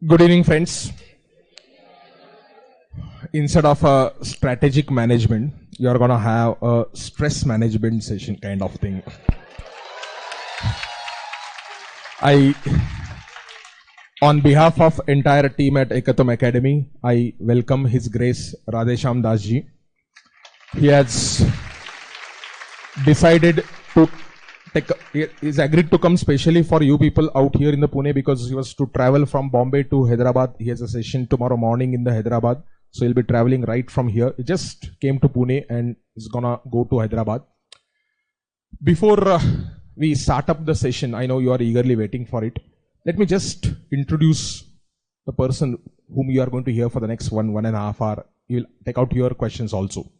Good evening, friends. Instead of a strategic management, you're going to have a stress management session kind of thing. On behalf of entire team at Ekatvam Academy, I welcome His Grace Radheshyamdas ji. He has decided to is agreed to come specially for you people out here in the Pune because he was to travel from Bombay to Hyderabad. He has a session tomorrow morning in the Hyderabad. So he'll be traveling right from here. He just came to Pune and is gonna go to Hyderabad. Before we start up the session, I know you are eagerly waiting for it. Let me just introduce the person whom you are going to hear for the next one and a half hour. He will take out your questions also.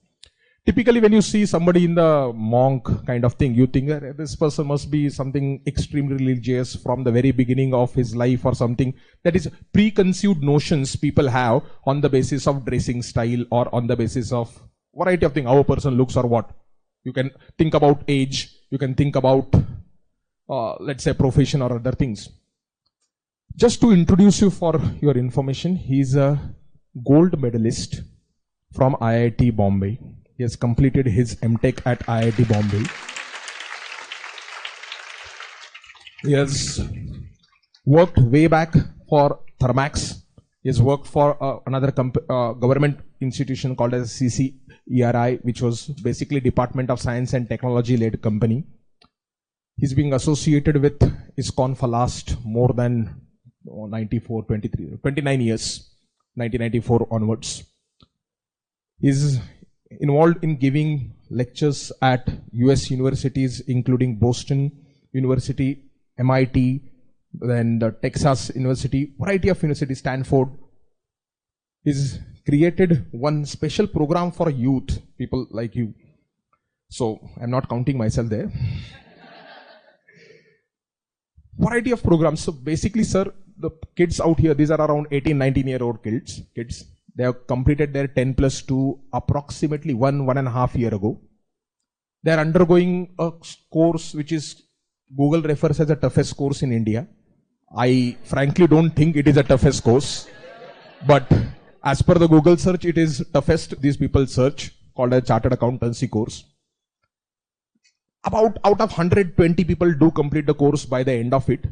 Typically, when you see somebody in the monk kind of thing, you think this person must be something extremely religious from the very beginning of his life or something. That is preconceived notions people have on the basis of dressing style or on the basis of variety of things, how a person looks or what. You can think about age, you can think about, let's say, profession or other things. Just to introduce you for your information, he is a gold medalist from IIT Bombay. He has completed his MTech at IIT Bombay. He has worked way back for Thermax. He has worked for another government institution called as CCERI, which was basically Department of Science and Technology led company. He's being associated with ISKCON for last more than 29 years, 1994 onwards. He's involved in giving lectures at US universities, including Boston University, MIT, then the Texas University, variety of universities, Stanford. He's created one special program for youth, people like you. So I'm not counting myself there. Variety of programs. So basically, sir, the kids out here, these are around 18, 19-year-old kids. They have completed their 10+2 approximately 1.5 years ago. They are undergoing a course which is Google refers as the toughest course in India. I frankly don't think it is the toughest course, but as per the Google search, it is toughest these people search, called a chartered accountancy course. About out of 120 people do complete the course by the end of it.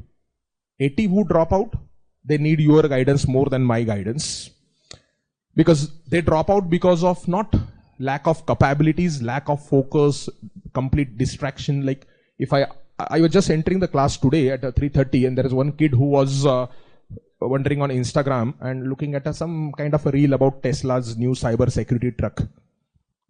80 who drop out, they need your guidance more than my guidance. Because they drop out because of not lack of capabilities, lack of focus, complete distraction. Like if I was just entering the class today at 3:30 and there is one kid who was wandering on Instagram and looking at some kind of a reel about Tesla's new cyber security truck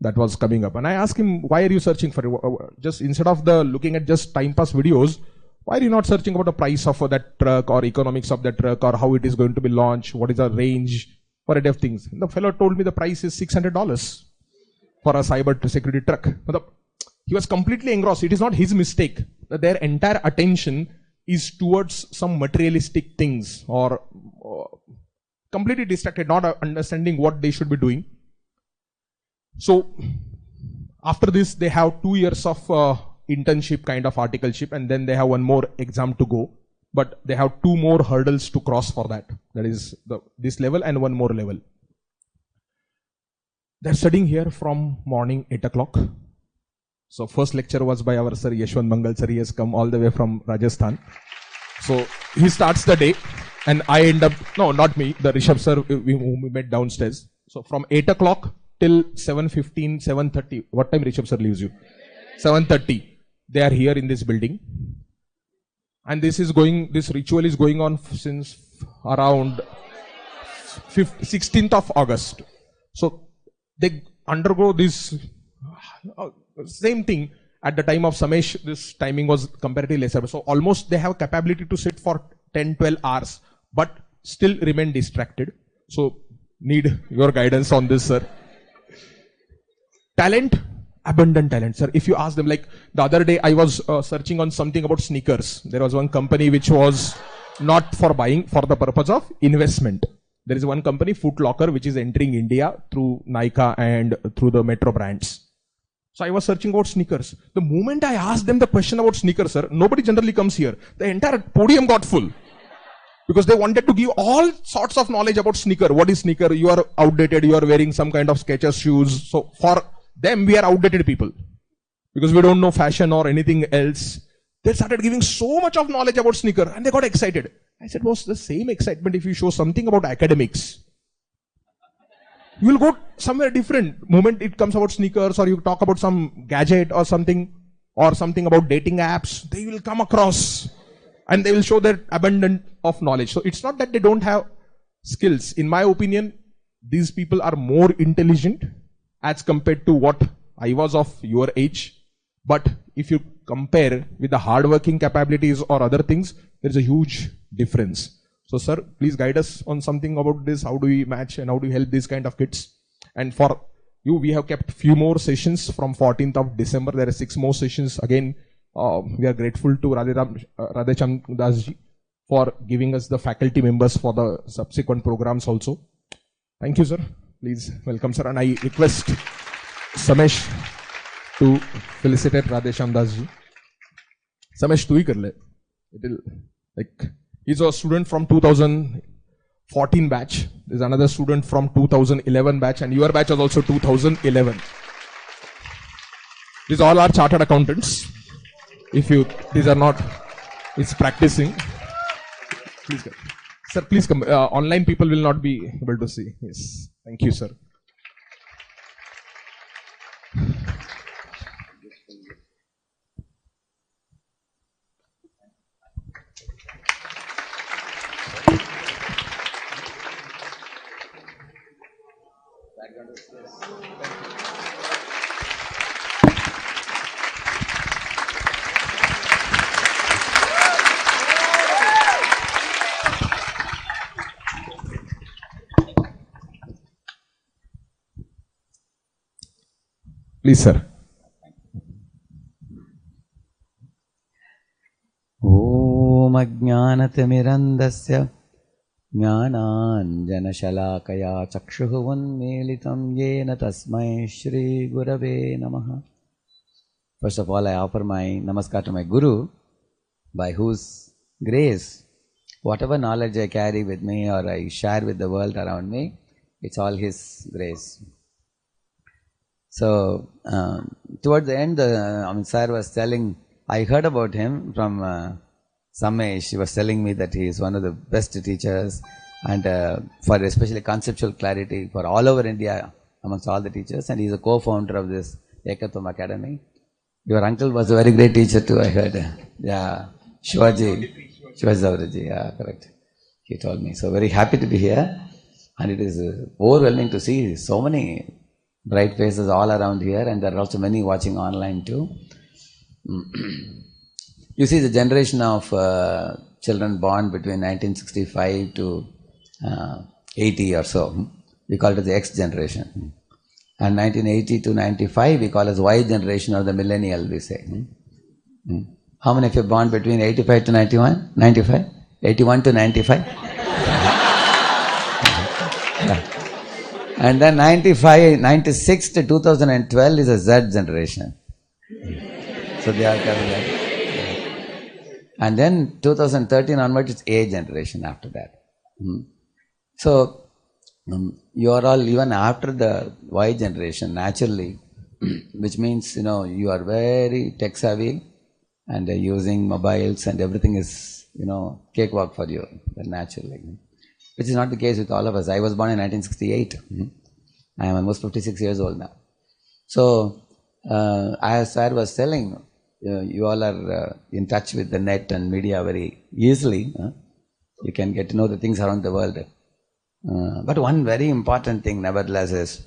that was coming up. And I asked him, why are you searching for it? Just instead of looking at just time pass videos, why are you not searching about the price of that truck or economics of that truck or how it is going to be launched? What is the range? Variety of things. The fellow told me the price is $600 for a cyber security truck. He was completely engrossed. It is not his mistake. Their entire attention is towards some materialistic things or completely distracted, not understanding what they should be doing. So after this, they have 2 years of internship kind of articleship, and then they have one more exam to go. But they have 2 more hurdles to cross for that. That is this level and one more level. They're studying here from morning 8 o'clock. So first lecture was by our sir Yashwant Mangal sir. He has come all the way from Rajasthan. So he starts the day and I end up, no, not me, the Rishabh sir whom we met downstairs. So from 8 o'clock till 7:15, 7:30. What time Rishabh sir leaves you? 7:30. They are here in this building. And this ritual is going on since around 16th of August. So they undergo this same thing. At the time of Samesh, this timing was comparatively lesser. So almost they have capability to sit for 10, 12 hours, but still remain distracted. So need your guidance on this, sir. Talent. Abundant talent, sir. If you ask them, like the other day I was searching on something about sneakers. There was one company which was not for buying, for the purpose of investment. There is one company, Foot Locker, which is entering India through Nike and through the Metro brands. So I was searching about sneakers. The moment I asked them the question about sneakers, sir, nobody generally comes here. The entire podium got full. Because they wanted to give all sorts of knowledge about sneaker. What is sneaker? You are outdated. You are wearing some kind of Skechers shoes. So for them, we are outdated people. Because we don't know fashion or anything else. They started giving so much of knowledge about sneaker and they got excited. I said, what's the same excitement if you show something about academics? You will go somewhere different. Moment it comes about sneakers or you talk about some gadget or something about dating apps, they will come across and they will show their abundance of knowledge. So it's not that they don't have skills. In my opinion, these people are more intelligent as compared to what I was of your age. But if you compare with the hardworking capabilities or other things, there is a huge difference. So sir, please guide us on something about this. How do we match and how do we help these kind of kids? And for you, we have kept few more sessions from 14th of December. There are 6 more sessions. Again, we are grateful to Radheshyamdas for giving us the faculty members for the subsequent programs also. Thank you, sir. Please welcome, sir. And I request Samesh to felicitate Radheshyamdas. Samesh, tu hi kar le. It will, like, he's a student from 2014 batch. There's another student from 2011 batch, and your batch is also 2011. These all are chartered accountants. If you, these are not, it's practicing. Please come. Sir, please come. Online people will not be able to see. Yes. Thank you, sir. Please, sir. Om Ajnanatimirandasya Jnananjanashalakaya Chakshuhunmilitam Yena Tasmai Shri Gurave Namaha. First of all, I offer my namaskar to my Guru, by whose grace, whatever knowledge I carry with me or I share with the world around me, it's all his grace. So, towards the end, sir was telling, I heard about him from Samesh. He was telling me that he is one of the best teachers and for especially conceptual clarity for all over India amongst all the teachers, and he is a co-founder of this Ekatvam Academy. Your uncle was a very great teacher too, I heard. Yeah, Shivaji Zavraji, yeah, correct. He told me. So very happy to be here, and it is overwhelming to see so many bright faces all around here, and there are also many watching online too. You see the generation of children born between 1965 to 80 or so, we call it as the X generation. And 1980 to 95 we call as Y generation or the millennial, we say. How many of you born between 85 to 91? 95? 81 to 95? Yeah. And then 96 to 2012 is a Z generation. So they are coming up. And then 2013 onwards, it's A generation after that. So you are all, even after the Y generation, naturally, which means, you are very tech savvy and using mobiles and everything is, cakewalk for you, naturally. Which is not the case with all of us. I was born in 1968. I am almost 56 years old now. So, as sir was telling, you all are in touch with the net and media very easily. You can get to know the things around the world. But one very important thing nevertheless is,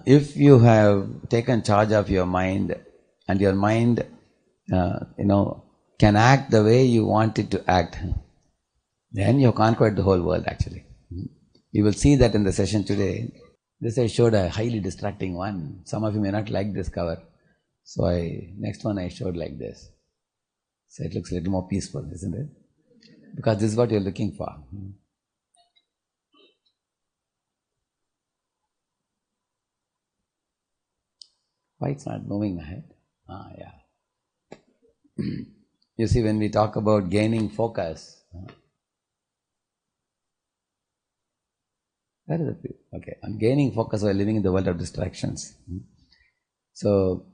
if you have taken charge of your mind and your mind, can act the way you want it to act, then you have conquered the whole world actually. You will see that in the session today. This I showed a highly distracting one. Some of you may not like this cover. So next one I showed like this. So it looks a little more peaceful, isn't it? Because this is what you're looking for. Why it's not moving ahead? Yeah. You see, when we talk about gaining focus, Where is it? Okay, I'm gaining focus while living in the world of distractions. So,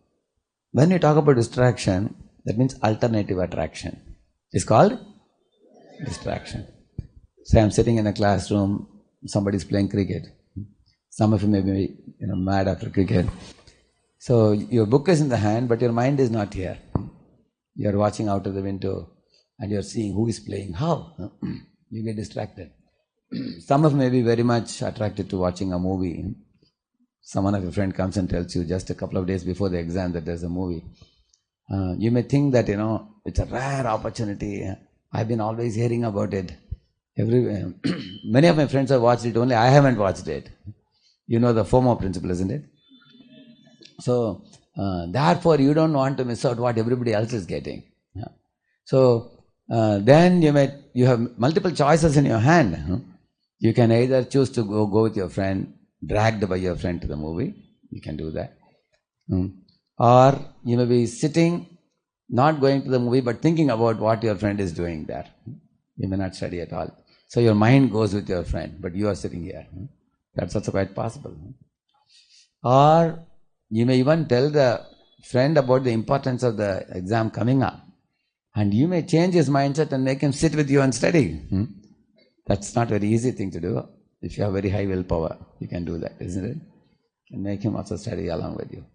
when we talk about distraction, that means alternative attraction. It's called distraction. Say I'm sitting in a classroom, somebody's playing cricket. Some of you may be mad after cricket. So your book is in the hand, but your mind is not here. You're watching out of the window and you're seeing who is playing how. You get distracted. Some of you may be very much attracted to watching a movie. Someone of your friend comes and tells you just a couple of days before the exam that there's a movie. You may think that, it's a rare opportunity. I've been always hearing about it. Many of my friends have watched it, only I haven't watched it. You know the FOMO principle, isn't it? So, therefore, you don't want to miss out what everybody else is getting. So, then you have multiple choices in your hand. You can either choose to go with your friend, dragged by your friend to the movie. You can do that. Or you may be sitting, not going to the movie, but thinking about what your friend is doing there. You may not study at all. So your mind goes with your friend, but you are sitting here. That's also quite possible. Or you may even tell the friend about the importance of the exam coming up. And you may change his mindset and make him sit with you and study. That's not a very easy thing to do. If you have very high willpower, you can do that, isn't it? And make him also study along with you.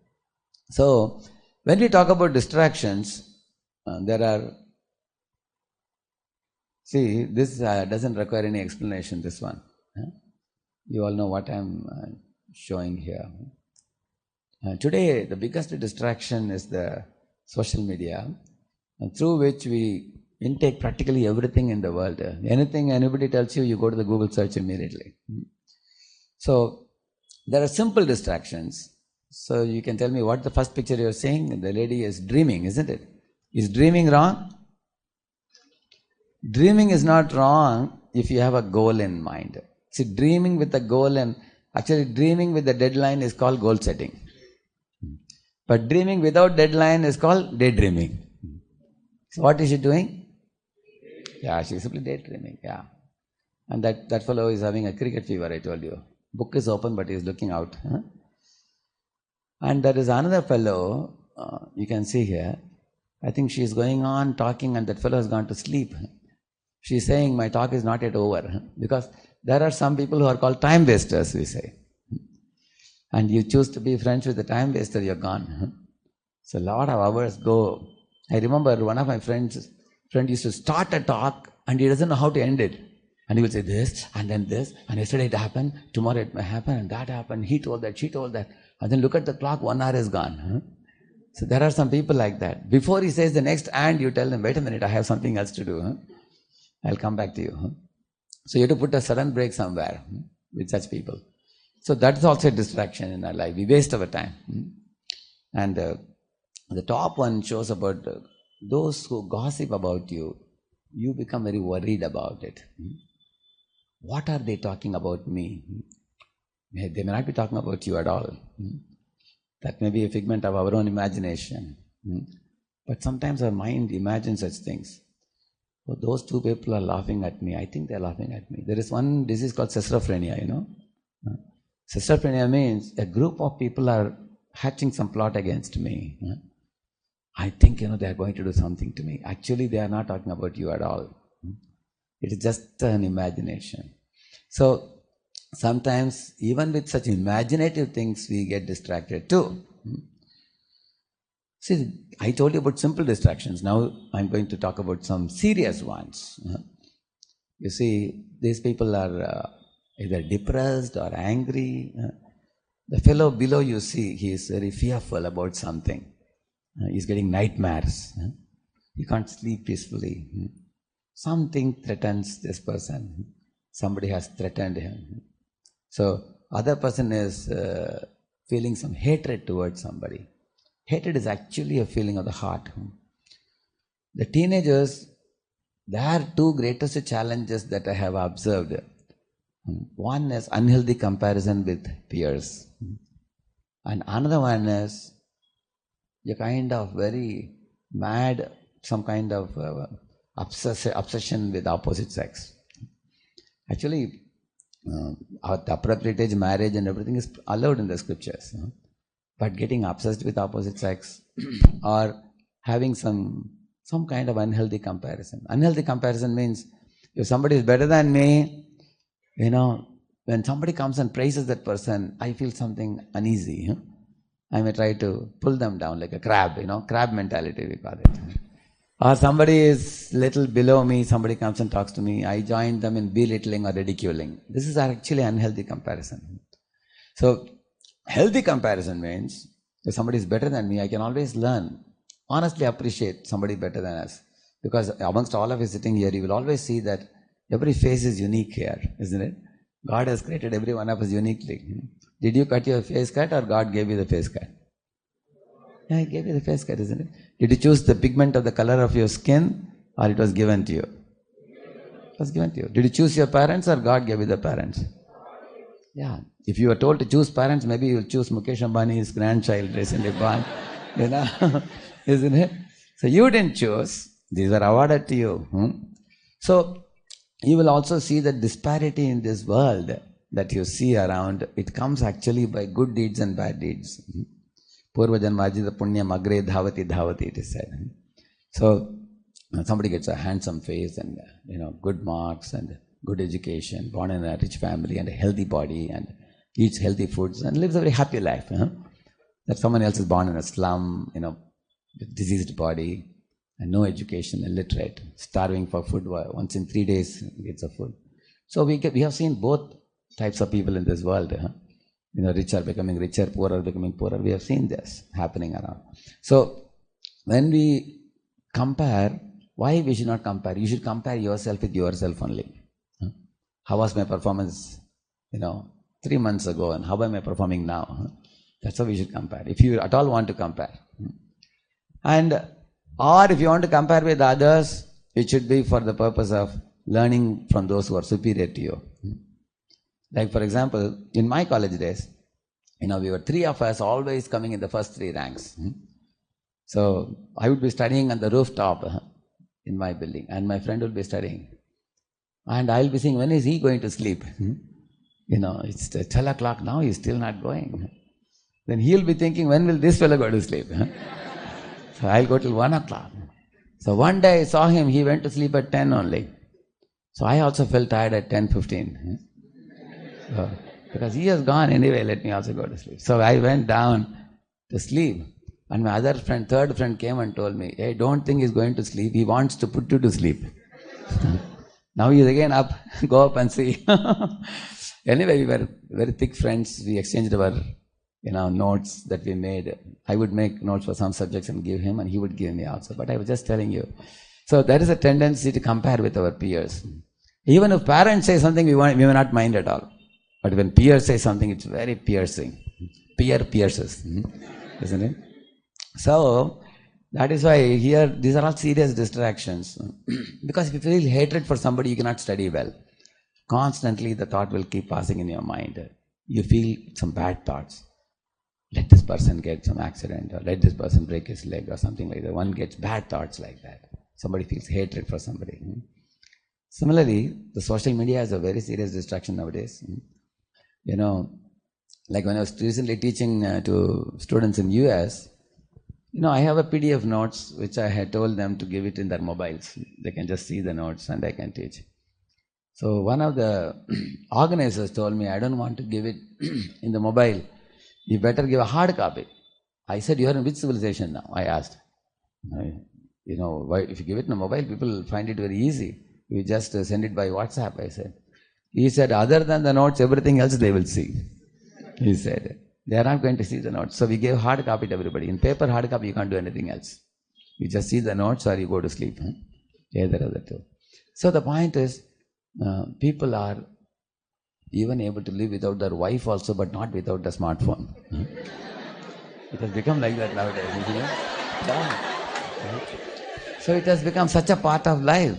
So, when we talk about distractions, this doesn't require any explanation, this one. You all know what I'm showing here. Today, the biggest distraction is the social media, through which we intake practically everything in the world. Anything anybody tells you, you go to the Google search immediately. So, there are simple distractions. So, you can tell me what the first picture you're seeing. The lady is dreaming, isn't it? Is dreaming wrong? Dreaming is not wrong if you have a goal in mind. See, dreaming with a goal and actually dreaming with a deadline is called goal setting. But dreaming without deadline is called daydreaming. So what is she doing? Yeah, she's simply daydreaming. Yeah. And that fellow is having a cricket fever, I told you. Book is open, but he's looking out. And there is another fellow, you can see here. I think she's going on talking and that fellow has gone to sleep. She's saying, my talk is not yet over. Because there are some people who are called time wasters, we say. And you choose to be friends with the time waster, you're gone. So a lot of hours go. I remember one of my friend used to start a talk and he doesn't know how to end it. And he will say this, and then this, and yesterday it happened, tomorrow it may happen, and that happened, he told that, she told that. And then look at the clock, 1 hour is gone. So there are some people like that. Before he says the next and, you tell them, wait a minute, I have something else to do. I'll come back to you. So you have to put a sudden break somewhere with such people. So that's also a distraction in our life. We waste our time. And the top one shows about those who gossip about you. You become very worried about it. What are they talking about me? They may not be talking about you at all. That may be a figment of our own imagination. But sometimes our mind imagines such things. Oh, those two people are laughing at me. I think they're laughing at me. There is one disease called schizophrenia, you know. Schizophrenia means a group of people are hatching some plot against me. I think, they are going to do something to me. Actually, they are not talking about you at all. It is just an imagination. So, sometimes, even with such imaginative things, we get distracted too. See, I told you about simple distractions. Now, I'm going to talk about some serious ones. You see, these people are either depressed or angry. The fellow below, you see, he is very fearful about something. He's getting nightmares. He can't sleep peacefully. Something threatens this person. Somebody has threatened him. So, other person is feeling some hatred towards somebody. Hatred is actually a feeling of the heart. The teenagers, there are two greatest challenges that I have observed. One is unhealthy comparison with peers. And another one is a kind of very mad, some kind of obsession with opposite sex. Actually, at the appropriate age, marriage and everything is allowed in the scriptures. But getting obsessed with opposite sex or having some kind of unhealthy comparison. Unhealthy comparison means if somebody is better than me, when somebody comes and praises that person, I feel something uneasy. I may try to pull them down like a crab, crab mentality we call it. Or somebody is little below me, somebody comes and talks to me, I join them in belittling or ridiculing. This is actually unhealthy comparison. So, healthy comparison means if somebody is better than me, I can always learn, honestly appreciate somebody better than us. Because amongst all of us sitting here, you will always see that every face is unique here, isn't it? God has created every one of us uniquely. Did you cut your face cut or God gave you the face cut? Yeah, He gave you the face cut, isn't it? Did you choose the pigment of the color of your skin or it was given to you? It was given to you. Did you choose your parents or God gave you the parents? Yeah. If you were told to choose parents, maybe you will choose Mukesh Ambani's grandchild recently born. Isn't it? So you didn't choose. These were awarded to you. So you will also see the disparity in this world that you see around. It comes actually by good deeds and bad deeds. Purva janmajita punyam agre dhavati dhavati, it is said. So somebody gets a handsome face and good marks and good education, born in a rich family and a healthy body and eats healthy foods and lives a very happy life. That someone else is born in a slum, with diseased body and no education, illiterate, starving for food. Once in 3 days gets a food. So we have seen both types of people in this world. Rich are becoming richer, poor are becoming poorer. We have seen this happening around. So when we compare, why we should not compare? You should compare yourself with yourself only. How was my performance, 3 months ago, and how am I performing now? That's how we should compare. If you at all want to compare. Or if you want to compare with others, it should be for the purpose of learning from those who are superior to you. Like for example, in my college days, we were 3 of us always coming in the first 3 ranks. So I would be studying on the rooftop in my building and my friend will be studying. And I'll be saying, when is he going to sleep? It's 12 o'clock now, he's still not going. Then he'll be thinking, when will this fellow go to sleep? So I'll go till 1 o'clock. So one day I saw him, he went to sleep at 10 only. So I also felt tired at 10:15. So, because he has gone anyway, let me also go to sleep. So I went down to sleep. And my other friend, third friend came and told me, hey, don't think he's going to sleep, he wants to put you to sleep. Now he's again up, go up and see. Anyway, we were very thick friends. We exchanged our notes that we made. I would make notes for some subjects and give him, and he would give me also. But I was just telling you. So there is a tendency to compare with our peers. Even if parents say something, we may not mind at all. But when peers say something, it's very piercing. Peer pierces, isn't it? So that is why here, these are all serious distractions. Because if you feel hatred for somebody, you cannot study well. Constantly the thought will keep passing in your mind. You feel some bad thoughts. Let this person get some accident, or let this person break his leg, or something like that. One gets bad thoughts like that. Somebody feels hatred for somebody. Similarly, the social media is a very serious distraction nowadays. Like when I was recently teaching to students in US, I have a PDF notes which I had told them to give it in their mobiles. They can just see the notes and I can teach. So one of the organizers told me, I don't want to give it in the mobile. You better give a hard copy. I said, you are in which civilization now? I asked. Why, if you give it in a mobile, people find it very easy. You just send it by WhatsApp, I said. He said, other than the notes, everything else they will see. He said, they are not going to see the notes. So we gave hard copy to everybody. In paper, hard copy, you can't do anything else. You just see the notes or you go to sleep. Either of the two. So the point is, people are even able to live without their wife also, but not without the smartphone. It has become like that nowadays, isn't it? Yeah. So it has become such a part of life.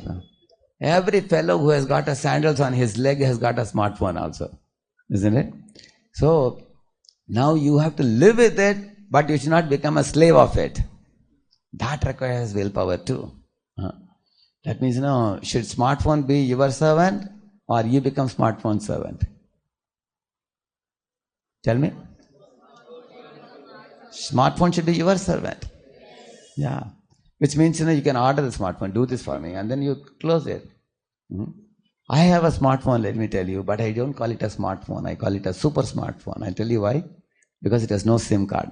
Every fellow who has got a sandals on his leg has got a smartphone also, isn't it? So now you have to live with it, but you should not become a slave of it. That requires willpower too. That means, should smartphone be your servant or you become smartphone servant? Tell me. Smartphone should be your servant. Yeah. Which means, you can order the smartphone, do this for me, and then you close it. I have a smartphone, let me tell you, but I don't call it a smartphone. I call it a super smartphone. I'll tell you why. Because it has no SIM card.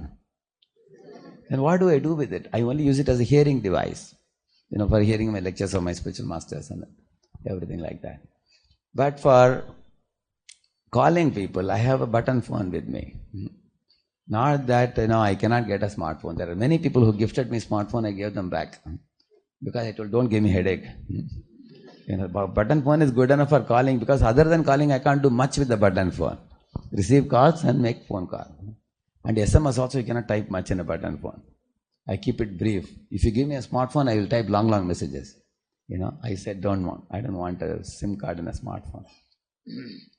And what do I do with it? I only use it as a hearing device. For hearing my lectures of my spiritual masters and everything like that. But for calling people, I have a button phone with me. Not that, I cannot get a smartphone. There are many people who gifted me smartphone, I gave them back. Because I told, don't give me headache. Button phone is good enough for calling, because other than calling, I can't do much with the button phone. Receive calls and make phone call. And SMS also, you cannot type much in a button phone. I keep it brief. If you give me a smartphone, I will type long messages. I said, I don't want a SIM card in a smartphone.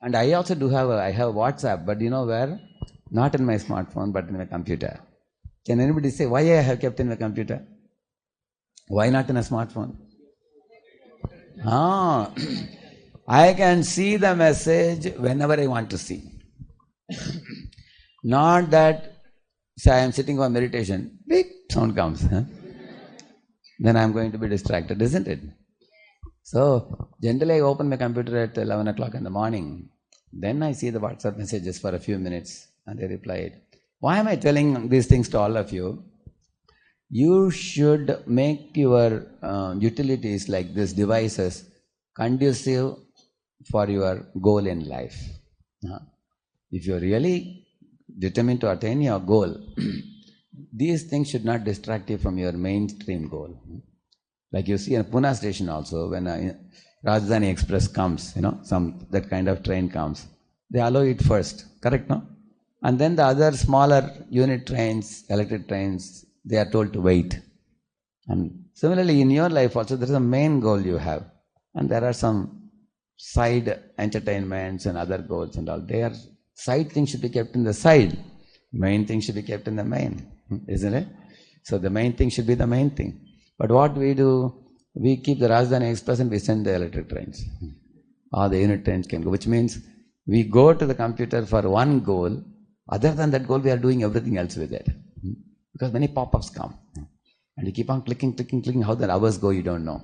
And I also I have WhatsApp, but where? Not in my smartphone, but in my computer. Can anybody say why I have kept in my computer? Why not in a smartphone? I can see the message whenever I want to see. Not that, say I am sitting for meditation, beep, sound comes. Then I am going to be distracted, isn't it? So, generally I open my computer at 11 o'clock in the morning. Then I see the WhatsApp messages for a few minutes and I reply it. Why am I telling these things to all of you? You should make your utilities like these devices conducive for your goal in life. If you are really determined to attain your goal, these things should not distract you from your mainstream goal. Like you see in Pune station also, when Rajdhani Express comes, that kind of train comes, they allow it first, correct, no? And then the other smaller unit trains, electric trains, they are told to wait. And similarly, in your life also, there is a main goal you have. And there are some side entertainments and other goals and all. Their side things should be kept in the side. Main thing should be kept in the main, isn't it? So the main thing should be the main thing. But what we do, we keep the Rajdhani Express and we send the electric trains. Or the unit trains can go, which means we go to the computer for one goal. Other than that goal, we are doing everything else with it. Because many pop-ups come. And you keep on clicking, how the hours go, you don't know.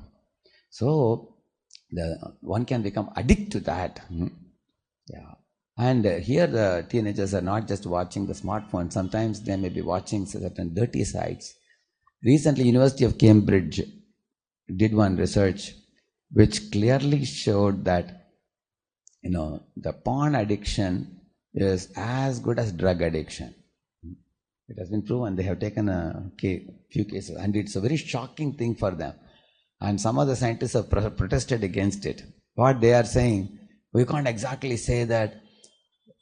So, one can become addicted to that. Yeah. And here the teenagers are not just watching the smartphone. Sometimes they may be watching certain dirty sites. Recently, University of Cambridge did one research which clearly showed that, the porn addiction is as good as drug addiction. It has been proven. They have taken a few cases, and it's a very shocking thing for them. And some of the scientists have protested against it. What they are saying, we can't exactly say that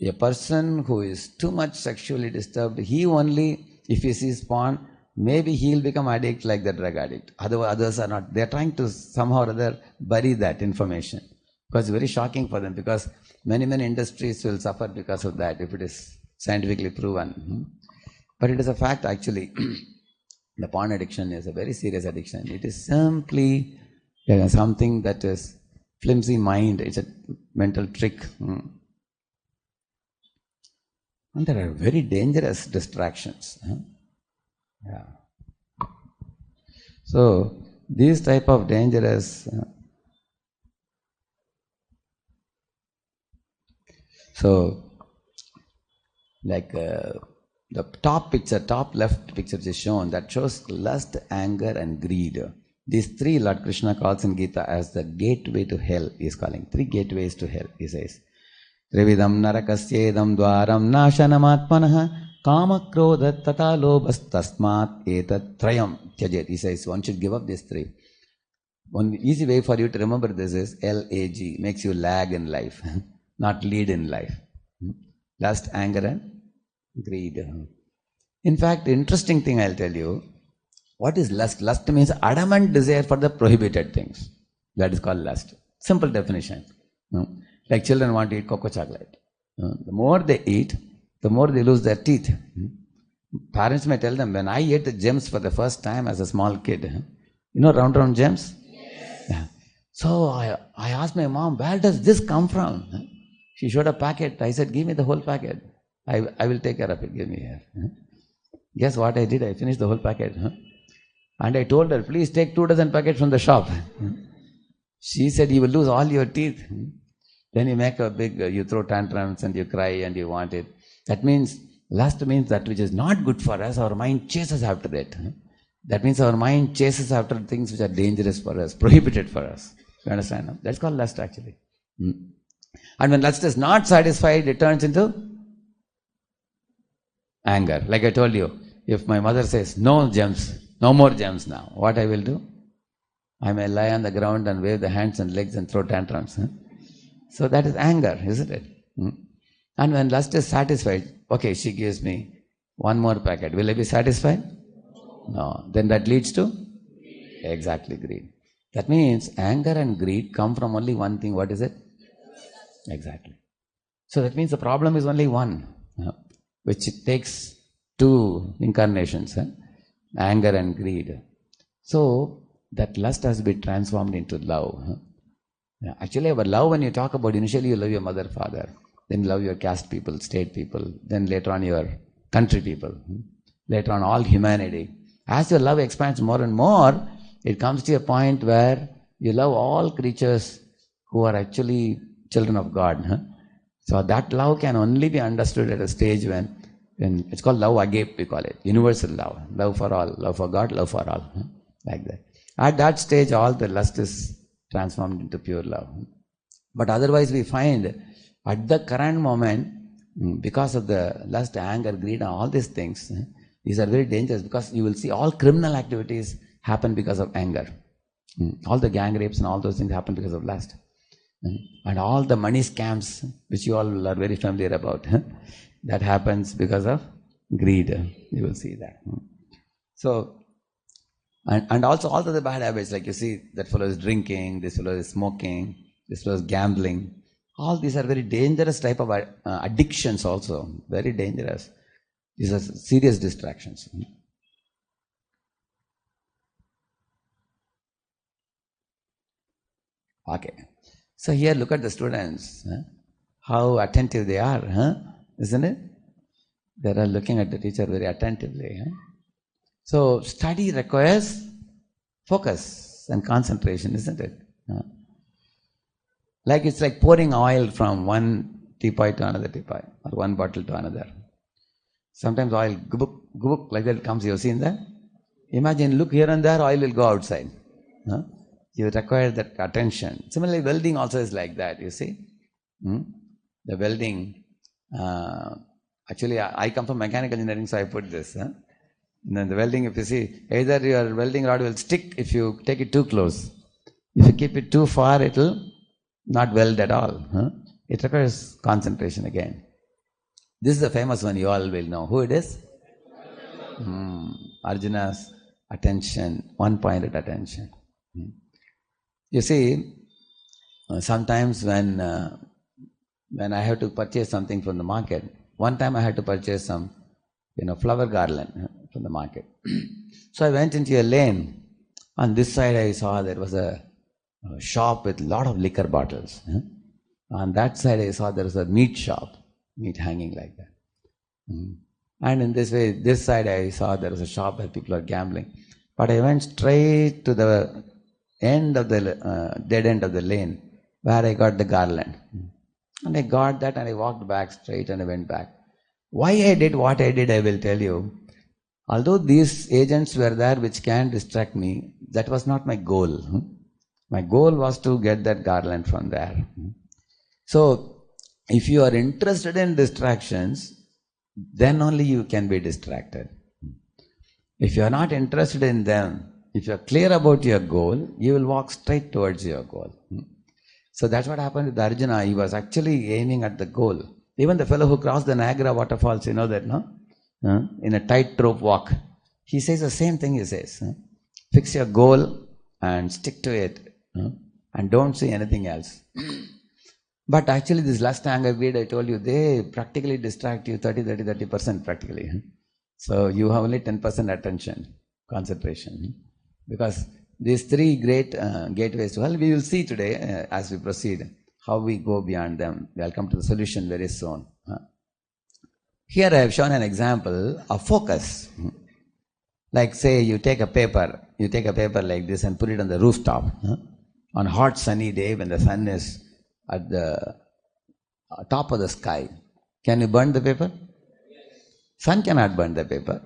a person who is too much sexually disturbed, he only, if he sees porn, maybe he'll become addict like the drug addict. Others are not. They're trying to somehow or other bury that information. Because it's very shocking for them, because many industries will suffer because of that if it is scientifically proven. But it is a fact actually. The porn addiction is a very serious addiction. It is simply something that is flimsy mind. It's a mental trick. And there are very dangerous distractions. Yeah. So, these type of dangerous... the top left picture is shown, that shows lust, anger and greed. These three Lord Krishna calls in Gita as the gateway to hell. He is calling 3 gateways to hell. He says, Trividam narakasyedam dwaram nashanam kama krodha tata lobhas tasmat etat trayam tyajet. He says one should give up these 3. One easy way for you to remember this is LAG, makes you lag in life, not lead in life. Lust, anger and greed. In fact, interesting thing I'll tell you. What is lust? Lust means adamant desire for the prohibited things. That is called lust. Simple definition. Like children want to eat cocoa chocolate. The more they eat, the more they lose their teeth. Parents may tell them, when I ate the gems for the first time as a small kid, round gems? Yes. Yeah. So I asked my mom, where does this come from? She showed a packet. I said, give me the whole packet. I will take care of it, give me here. Guess what I did? I finished the whole packet. And I told her, please take 2 dozen packets from the shop. She said, you will lose all your teeth. Then you make a big, you throw tantrums and you cry and you want it. That means, lust means that which is not good for us, our mind chases after it. That means our mind chases after things which are dangerous for us, prohibited for us. You understand? No? That's called lust actually. And when lust is not satisfied, it turns into anger. Like I told you, if my mother says, no gems, no more gems now, what I will do? I may lie on the ground and wave the hands and legs and throw tantrums. So that is anger, isn't it? And when lust is satisfied, okay, she gives me 1 more packet. Will I be satisfied? No. Then that leads to? Exactly, greed. That means anger and greed come from only one thing. What is it? Exactly. So that means the problem is only one, which it takes 2 incarnations, anger and greed. So that lust has been transformed into love. Actually, our love, when you talk about, initially you love your mother, father, then you love your caste people, state people, then later on your country people, later on all humanity. As your love expands more and more, it comes to a point where you love all creatures who are actually children of God. So that love can only be understood at a stage when it's called love agape, we call it, universal love, love for all, love for God, love for all, like that. At that stage, all the lust is transformed into pure love. But otherwise, we find at the current moment, because of the lust, anger, greed, and all these things, these are very dangerous, because you will see all criminal activities happen because of anger. All the gang rapes and all those things happen because of lust. And all the money scams, which you all are very familiar about, that happens because of greed. You will see that. So, and also all the bad habits, like you see, that fellow is drinking, this fellow is smoking, this fellow is gambling. All these are very dangerous type of addictions also, very dangerous. These are serious distractions. Okay. So here look at the students, how attentive they are, isn't it? They are looking at the teacher very attentively. So study requires focus and concentration, isn't it? Like it's like pouring oil from one teapot to another teapot, or one bottle to another. Sometimes oil, gubuk, like that comes, you've seen that? Imagine, look here and there, oil will go outside. You require that attention. Similarly, welding also is like that, you see. The welding, actually I come from mechanical engineering, so I put this. Then the welding, if you see, either your welding rod will stick if you take it too close. If you keep it too far, it will not weld at all. It requires concentration again. This is the famous one, you all will know. Who it is? Arjuna's attention, one-pointed attention. You see, sometimes when I have to purchase something from the market, one time I had to purchase some, flower garland from the market. So I went into a lane. On this side I saw there was a shop with a lot of liquor bottles. On that side I saw there was a meat shop, meat hanging like that. And in this way, this side I saw there was a shop where people are gambling. But I went straight to the end of the dead end of the lane where I got the garland. And I got that and I walked back straight and I went back. Why I did what I did, I will tell you. Although these agents were there which can distract me, that was not my goal. My goal was to get that garland from there. So, if you are interested in distractions, then only you can be distracted. If you are not interested in them, if you are clear about your goal, you will walk straight towards your goal. So that's what happened with Arjuna. He was actually aiming at the goal. Even the fellow who crossed the Niagara waterfalls, you know that, no? In a tightrope walk. He says the same thing he says. Fix your goal and stick to it. And don't see anything else. But actually this lust, anger, greed, I told you, they practically distract you 30% practically. So you have only 10% attention, concentration. Because these 3 great gateways to hell, we will see today as we proceed, how we go beyond them. We'll come to the solution very soon. Here I have shown an example of focus. Like say you take a paper like this and put it on the rooftop. On a hot sunny day when the sun is at the top of the sky. Can you burn the paper? Sun cannot burn the paper.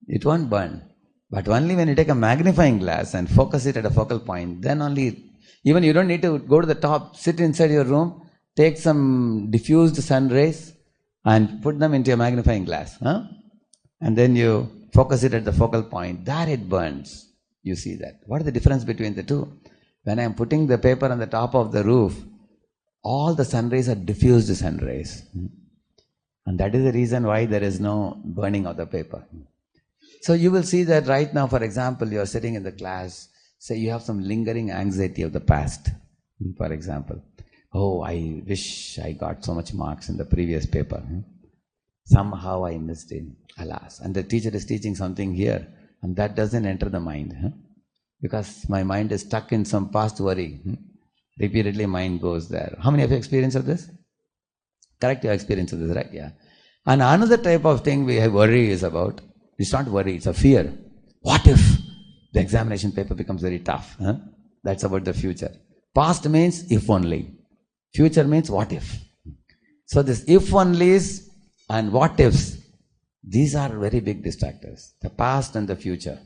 It won't burn. But only when you take a magnifying glass and focus it at a focal point, then only, even you don't need to go to the top, sit inside your room, take some diffused sun rays and put them into a magnifying glass. And then you focus it at the focal point. There it burns. You see that. What is the difference between the two? When I am putting the paper on the top of the roof, all the sun rays are diffused sun rays. And that is the reason why there is no burning of the paper. So you will see that right now, for example, you are sitting in the class, say you have some lingering anxiety of the past. For example, oh, I wish I got so much marks in the previous paper. Somehow I missed it, alas. And the teacher is teaching something here, and that doesn't enter the mind. Because my mind is stuck in some past worry. Repeatedly mind goes there. How many of you experienced of this? Correct, your experience of this, right? Yeah. And another type of thing we have worry is about, it's not worry, it's a fear. What if the examination paper becomes very tough? That's about the future. Past means if only. Future means what if. So this if onlys and what ifs, these are very big distractors. The past and the future.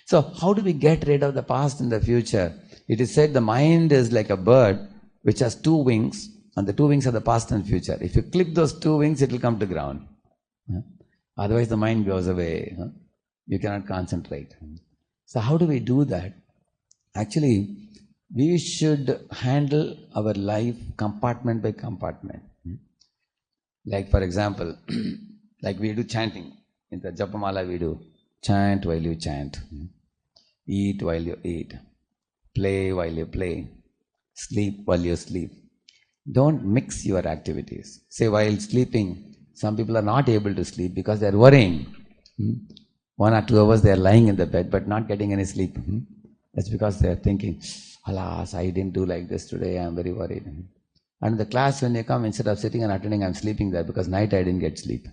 So how do we get rid of the past and the future? It is said the mind is like a bird which has two wings, and the two wings are the past and future. If you clip those two wings, it will come to ground. Otherwise the mind goes away. You cannot concentrate. So how do we do that? Actually, we should handle our life compartment by compartment. Like for example, like we do chanting. In the Japamala we do chant while you chant, eat while you eat, play while you play, sleep while you sleep. Don't mix your activities. Say while sleeping, some people are not able to sleep because they are worrying. 1 or 2 hours they are lying in the bed but not getting any sleep. That's because they are thinking, alas, I didn't do like this today, I am very worried. And in the class when you come, instead of sitting and attending, I am sleeping there because night I didn't get sleep.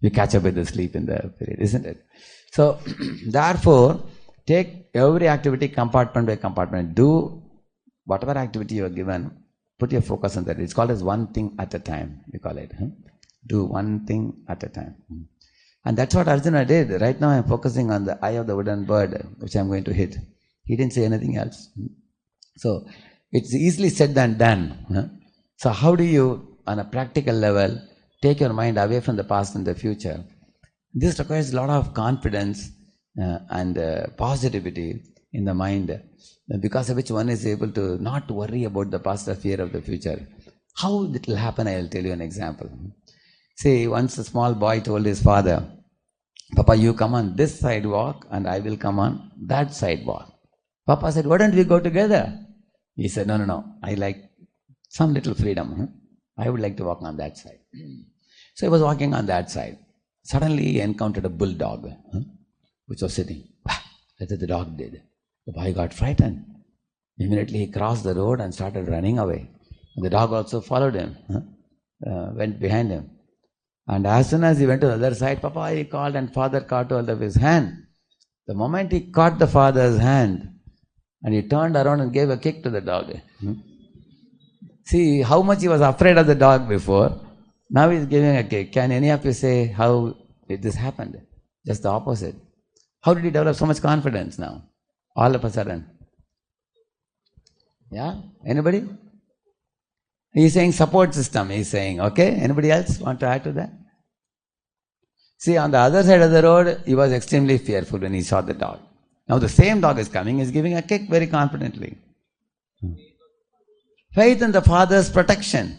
You catch up with the sleep in the period, isn't it? So, therefore, take every activity compartment by compartment. Do whatever activity you are given, put your focus on that. It's called as one thing at a time, we call it. Do one thing at a time. And that's what Arjuna did. Right now I am focusing on the eye of the wooden bird, which I am going to hit. He didn't say anything else. So, it's easily said than done. So how do you, on a practical level, take your mind away from the past and the future? This requires a lot of confidence and positivity in the mind, because of which one is able to not worry about the past or fear of the future. How it will happen, I will tell you an example. See, once a small boy told his father, Papa, you come on this sidewalk and I will come on that sidewalk. Papa said, why don't we go together? He said, no, I like some little freedom. I would like to walk on that side. So he was walking on that side. Suddenly he encountered a bulldog, which was sitting. That's what the dog did. The boy got frightened. Immediately he crossed the road and started running away. And the dog also followed him, went behind him. And as soon as he went to the other side, Papa, he called and father caught hold of his hand. The moment he caught the father's hand, and he turned around and gave a kick to the dog. See how much he was afraid of the dog before. Now he's giving a kick. Can any of you say how this happened? Just the opposite. How did he develop so much confidence now? All of a sudden. Yeah? Anybody? He's saying support system. He's saying, okay? Anybody else want to add to that? See, on the other side of the road, he was extremely fearful when he saw the dog. Now the same dog is coming, he's giving a kick very confidently. Faith in the father's protection.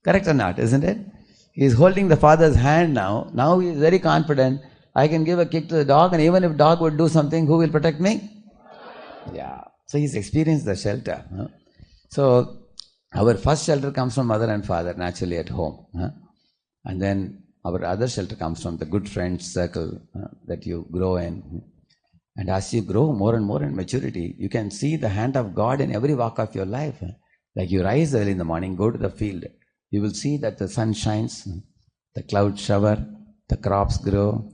Correct or not, isn't it? He's holding the father's hand now. Now he is very confident. I can give a kick to the dog, and even if dog would do something, who will protect me? Yeah. So he's experienced the shelter. So our first shelter comes from mother and father, naturally at home. And then our other shelter comes from the good friends circle that you grow in. And as you grow more and more in maturity, you can see the hand of God in every walk of your life. Like you rise early in the morning, go to the field. You will see that the sun shines. the clouds shower, the crops grow,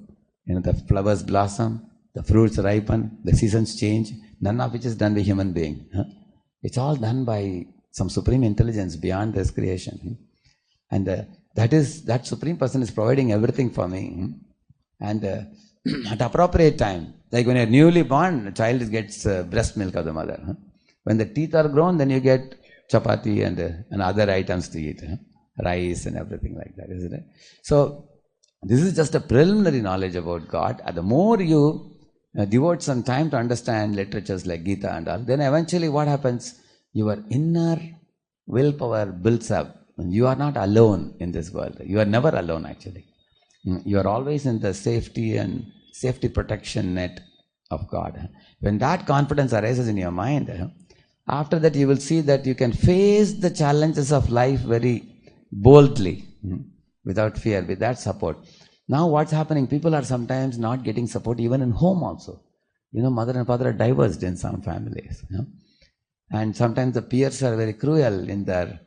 the flowers blossom, the fruits ripen, the seasons change, none of which is done by human being. It's all done by some supreme intelligence beyond this creation. And that supreme person is providing everything for me. And at appropriate time, like when you're newly born, the child gets breast milk of the mother. When the teeth are grown, then you get chapati and other items to eat, rice and everything like that, isn't it? So this is just a preliminary knowledge about God. And the more you devote some time to understand literatures like Gita and all, then eventually what happens? Your inner willpower builds up. You are not alone in this world. You are never alone actually. You are always in the safety protection net of God. When that confidence arises in your mind, after that you will see that you can face the challenges of life very boldly, without fear, with that support. Now what's happening? People are sometimes not getting support even in home also. Mother and father are divorced in some families. And sometimes the peers are very cruel in their,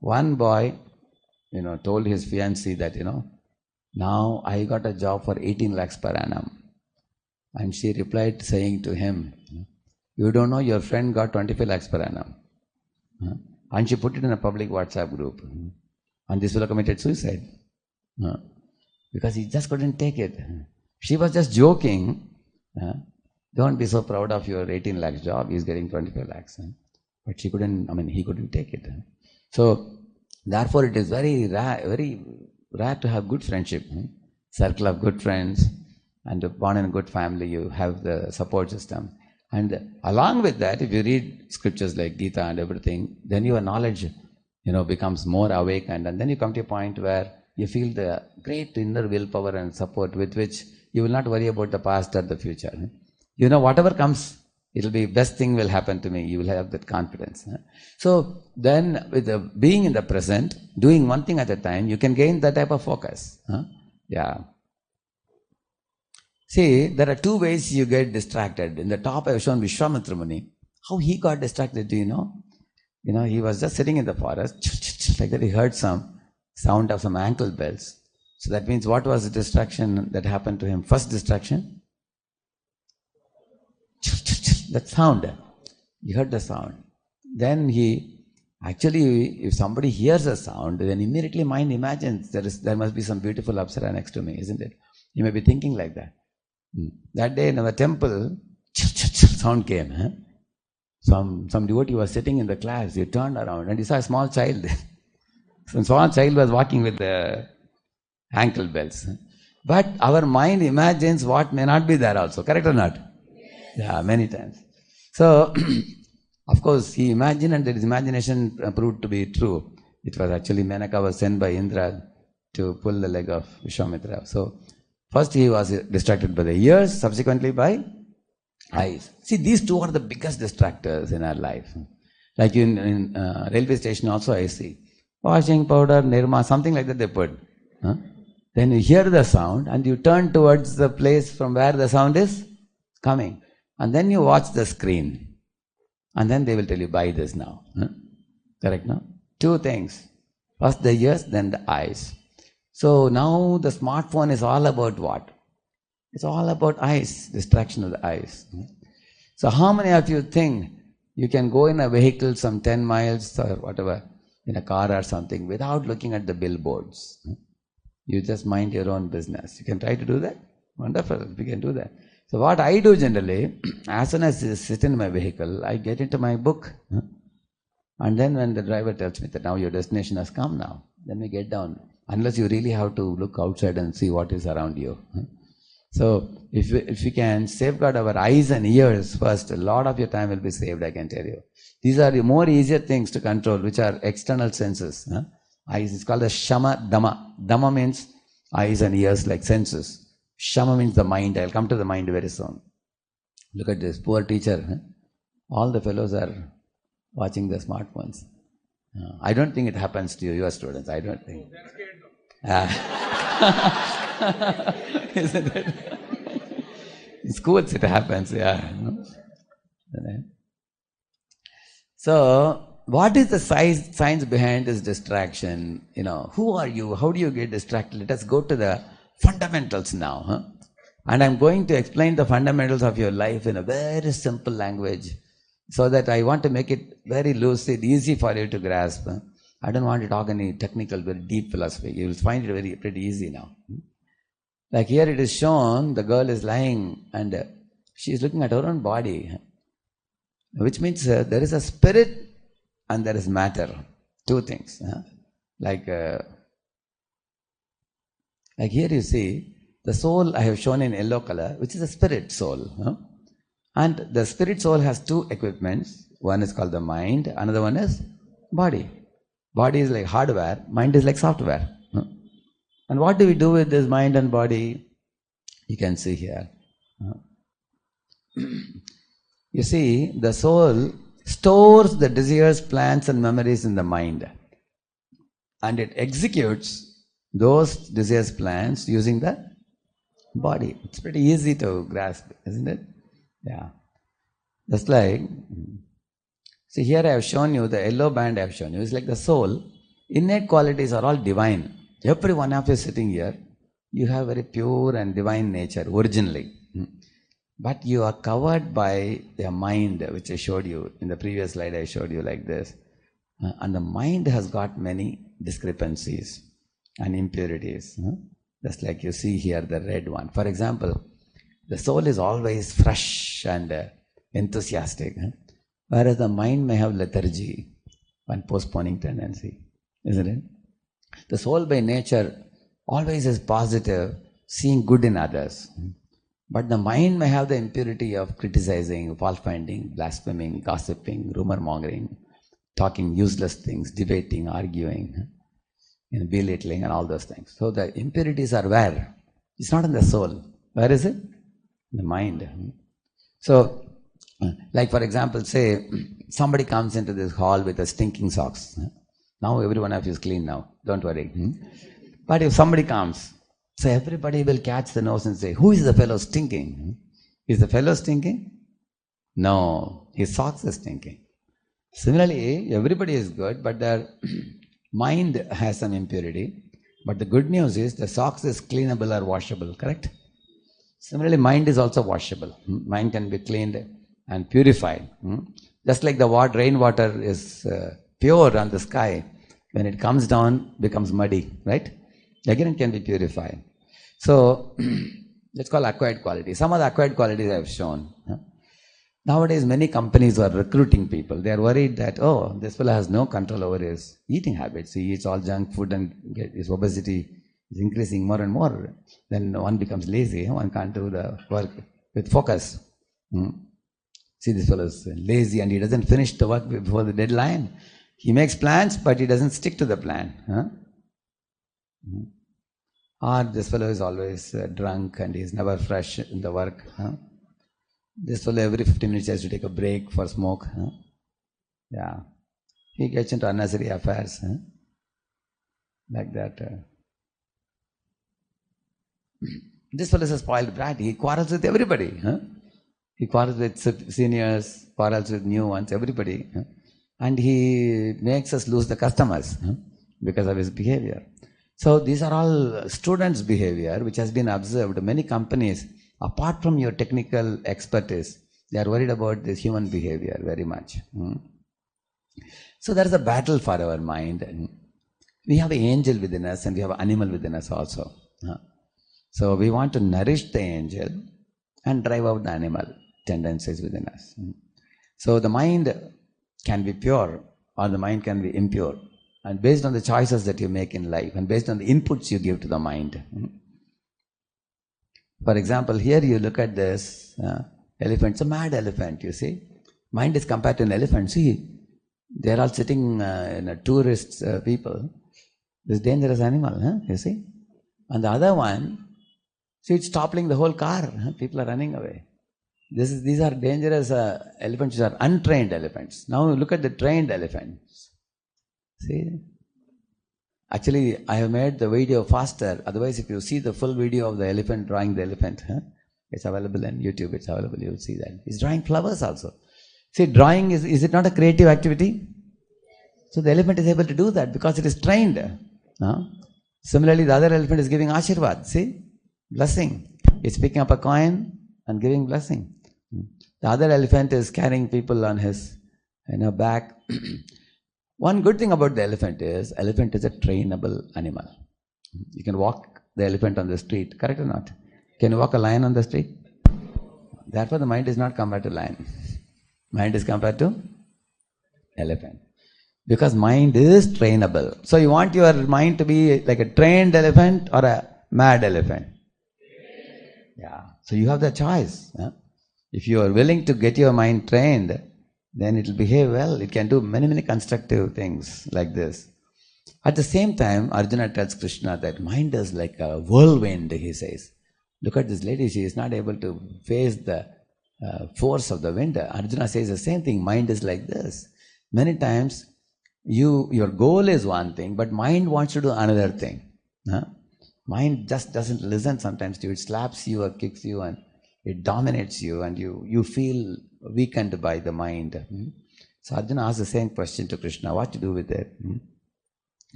one boy, told his fiancée that, now I got a job for 18 lakhs per annum. And she replied saying to him, you don't know your friend got 25 lakhs per annum. And she put it in a public WhatsApp group. And this fellow committed suicide. Because he just couldn't take it. She was just joking. Don't be so proud of your 18 lakhs job. He's getting 25 lakhs. But he couldn't take it. So, therefore it is very rare to have good friendship. Circle of good friends, and born in a good family, you have the support system. And along with that, if you read scriptures like Gita and everything, then your knowledge, becomes more awakened. And then you come to a point where you feel the great inner willpower and support with which you will not worry about the past or the future. Whatever comes, it'll be best thing will happen to me. You will have that confidence. So then with being in the present, doing one thing at a time, you can gain that type of focus. Yeah. See, there are two ways you get distracted. In the top I have shown Vishwamitra Muni. How he got distracted, do you know? He was just sitting in the forest, like that he heard some sound of some ankle bells. So that means what was the distraction that happened to him? First distraction? That sound. He heard the sound. Then if somebody hears a sound, then immediately mind imagines there must be some beautiful Apsara next to me, isn't it? You may be thinking like that. That day in our temple, sound came. Some devotee was sitting in the class. He turned around and he saw a small child. Some small child was walking with the ankle bells. But our mind imagines what may not be there also. Correct or not? Yeah, many times. So, of course, he imagined and his imagination proved to be true. It was actually Menaka was sent by Indra to pull the leg of Vishwamitra. So, first he was distracted by the ears, subsequently by eyes. See, these two are the biggest distractors in our life. Like in railway station also I see. Washing powder, nirma, something like that they put. Then you hear the sound and you turn towards the place from where the sound is coming. And then you watch the screen. And then they will tell you, buy this now. Correct, no? Two things. First the ears, then the eyes. So now the smartphone is all about what? It's all about eyes, distraction of the eyes. So how many of you think you can go in a vehicle some 10 miles or whatever, in a car or something, without looking at the billboards? You just mind your own business. You can try to do that? Wonderful, we can do that. So what I do generally, as soon as I sit in my vehicle, I get into my book. And then when the driver tells me that now your destination has come now, then we get down. Unless you really have to look outside and see what is around you. So if we can safeguard our eyes and ears first, a lot of your time will be saved, I can tell you. These are the more easier things to control, which are external senses. Eyes, it's called the Shama Dhamma. Dhamma means eyes and ears like senses. Shama means the mind. I'll come to the mind very soon. Look at this, poor teacher. All the fellows are watching the smartphones. I don't think it happens to you, your students. I don't think. Isn't it? In schools it happens, yeah. So, what is the science behind this distraction? Who are you? How do you get distracted? Let us go to the fundamentals now. And I'm going to explain the fundamentals of your life in a very simple language, so that I want to make it very lucid, easy for you to grasp. I don't want to talk any technical, very deep philosophy. You will find it pretty easy now. Like here it is shown, the girl is lying and she is looking at her own body, which means there is a spirit and there is matter. Two things. Like here you see, the soul I have shown in yellow color, which is a spirit soul. And the spirit soul has two equipments. One is called the mind, another one is body. Body is like hardware, mind is like software. And what do we do with this mind and body? You can see here. You see, the soul stores the desires, plans and memories in the mind. And it executes those desires, plans using the body. It's pretty easy to grasp, isn't it? Yeah. Just like, see here I have shown you, the yellow band I have shown you, it's like the soul. Innate qualities are all divine. Every one of you sitting here, you have very pure and divine nature originally. But you are covered by the mind, which I showed you in the previous slide. I showed you like this. And the mind has got many discrepancies and impurities. Just like you see here, the red one. For example, the soul is always fresh and enthusiastic, whereas the mind may have lethargy and postponing tendency, isn't it? The soul by nature always is positive, seeing good in others. But the mind may have the impurity of criticizing, fault-finding, blaspheming, gossiping, rumor-mongering, talking useless things, debating, arguing, belittling and all those things. So the impurities are where? It's not in the soul. Where is it? In the mind. So, like for example, say somebody comes into this hall with a stinking socks. Now every one of you is clean now. Don't worry. But if somebody comes, so everybody will catch the nose and say, who is the fellow stinking? Is the fellow stinking? No, his socks are stinking. Similarly, everybody is good, but their mind has some impurity. But the good news is the socks is cleanable or washable, correct? Similarly, mind is also washable. Mind can be cleaned and purified. Just like the rainwater is pure on the sky, when it comes down, becomes muddy, right? Again, it can be purified. So, let's call acquired qualities. Some of the acquired qualities I have shown. Nowadays, many companies are recruiting people. They are worried that, oh, this fellow has no control over his eating habits. He eats all junk food and his obesity is increasing more and more. Then one becomes lazy. One can't do the work with focus. See, this fellow is lazy and he doesn't finish the work before the deadline. He makes plans, but he doesn't stick to the plan. Or this fellow is always drunk and he is never fresh in the work. This fellow every 15 minutes has to take a break for smoke. Yeah. He gets into unnecessary affairs. Like that. This fellow is a spoiled brat. He quarrels with everybody. He quarrels with seniors, quarrels with new ones, everybody. And he makes us lose the customers because of his behavior. So these are all students' behavior which has been observed. Many companies, apart from your technical expertise, they are worried about this human behavior very much. So there is a battle for our mind. We have an angel within us and we have an animal within us also. So we want to nourish the angel and drive out the animal tendencies within us. So the mind can be pure or the mind can be impure. And based on the choices that you make in life and based on the inputs you give to the mind. For example, here you look at this elephant. It's a mad elephant, you see. Mind is compared to an elephant. See, they're all sitting in a tourist people. This dangerous animal, you see. And the other one, see, it's toppling the whole car. People are running away. These are dangerous elephants, which are untrained elephants. Now look at the trained elephants. See? Actually, I have made the video faster. Otherwise, if you see the full video of the elephant drawing the elephant, it's available on YouTube. It's available. You will see that. He's drawing flowers also. See, drawing is it not a creative activity? So the elephant is able to do that because it is trained. Similarly, the other elephant is giving Ashirvad. See? Blessing. It's picking up a coin and giving blessing. The other elephant is carrying people on his back. One good thing about the elephant is a trainable animal. You can walk the elephant on the street, correct or not? Can you walk a lion on the street? Therefore, the mind is not compared to lion. Mind is compared to elephant. Because mind is trainable. So you want your mind to be like a trained elephant or a mad elephant? Yeah. So you have the choice. If you are willing to get your mind trained, then it will behave well. It can do many, many constructive things like this. At the same time, Arjuna tells Krishna that mind is like a whirlwind, he says. Look at this lady, she is not able to face the force of the wind. Arjuna says the same thing, mind is like this. Many times, your goal is one thing, but mind wants to do another thing. Mind just doesn't listen sometimes to you. It slaps you or kicks you and it dominates you and you feel weakened by the mind. So Arjuna asks the same question to Krishna, what to do with it?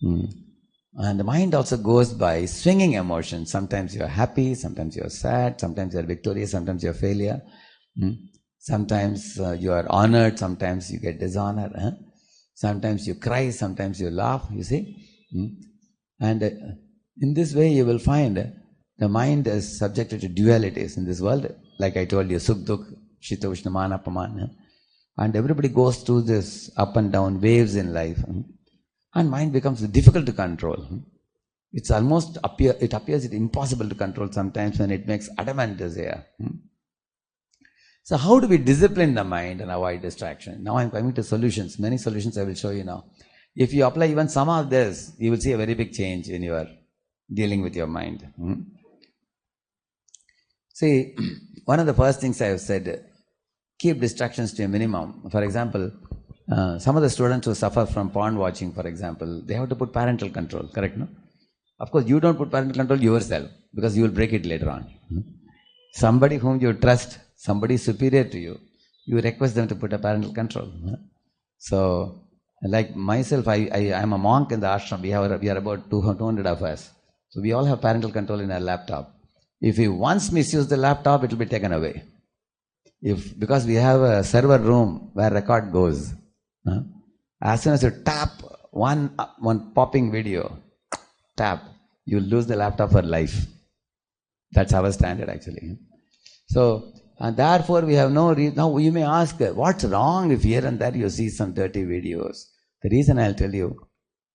And the mind also goes by swinging emotions. Sometimes you are happy, sometimes you are sad, sometimes you are victorious, sometimes you are failure. Sometimes you are honored, sometimes you get dishonored. Sometimes you cry, sometimes you laugh, you see. And in this way you will find the mind is subjected to dualities in this world. Like I told you, Sukh Dukh, Shita Ushna Mana Apamana. And everybody goes through this up and down waves in life. And mind becomes difficult to control. It's almost it appears impossible to control sometimes when it makes adamant desire. So how do we discipline the mind and avoid distraction? Now I'm coming to solutions. Many solutions I will show you now. If you apply even some of this, you will see a very big change in your dealing with your mind. See, one of the first things I have said, keep distractions to a minimum. For example, some of the students who suffer from porn watching, for example, they have to put parental control, correct, no? Of course, you don't put parental control yourself because you will break it later on. Somebody whom you trust, somebody superior to you, you request them to put a parental control. So, like myself, I am a monk in the ashram. We are about 200 of us. So we all have parental control in our laptop. If we once misuse the laptop, it will be taken away. Because we have a server room where record goes. As soon as you tap one popping video, you lose the laptop for life. That's our standard actually. So, and therefore we have no reason. Now you may ask, what's wrong if here and there you see some dirty videos? The reason I'll tell you,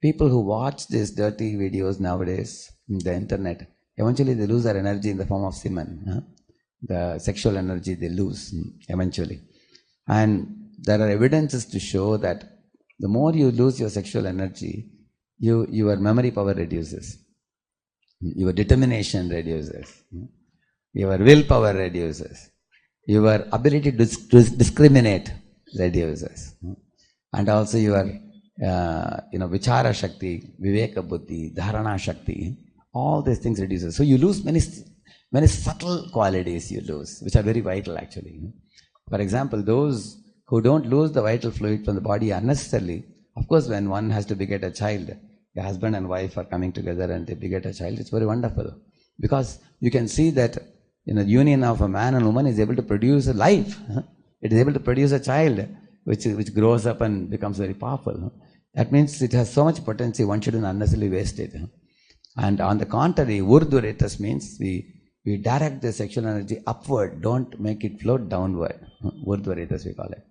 people who watch these dirty videos nowadays in the internet, eventually they lose their energy in the form of semen. The sexual energy they lose eventually. And there are evidences to show that the more you lose your sexual energy, your memory power reduces. Your determination reduces. Your willpower reduces. Your ability to discriminate reduces. And also your vichara shakti, viveka buddhi, dharana shakti, all these things reduces. So you lose many subtle qualities you lose, which are very vital actually. For example, those who don't lose the vital fluid from the body unnecessarily, of course when one has to beget a child, a husband and wife are coming together and they beget a child, it's very wonderful. Because you can see that in the union of a man and woman is able to produce a life. It is able to produce a child which grows up and becomes very powerful. That means it has so much potential, one shouldn't unnecessarily waste it. And on the contrary, urdhvaretas means we direct the sexual energy upward, don't make it float downward. Urdhvaretas we call it.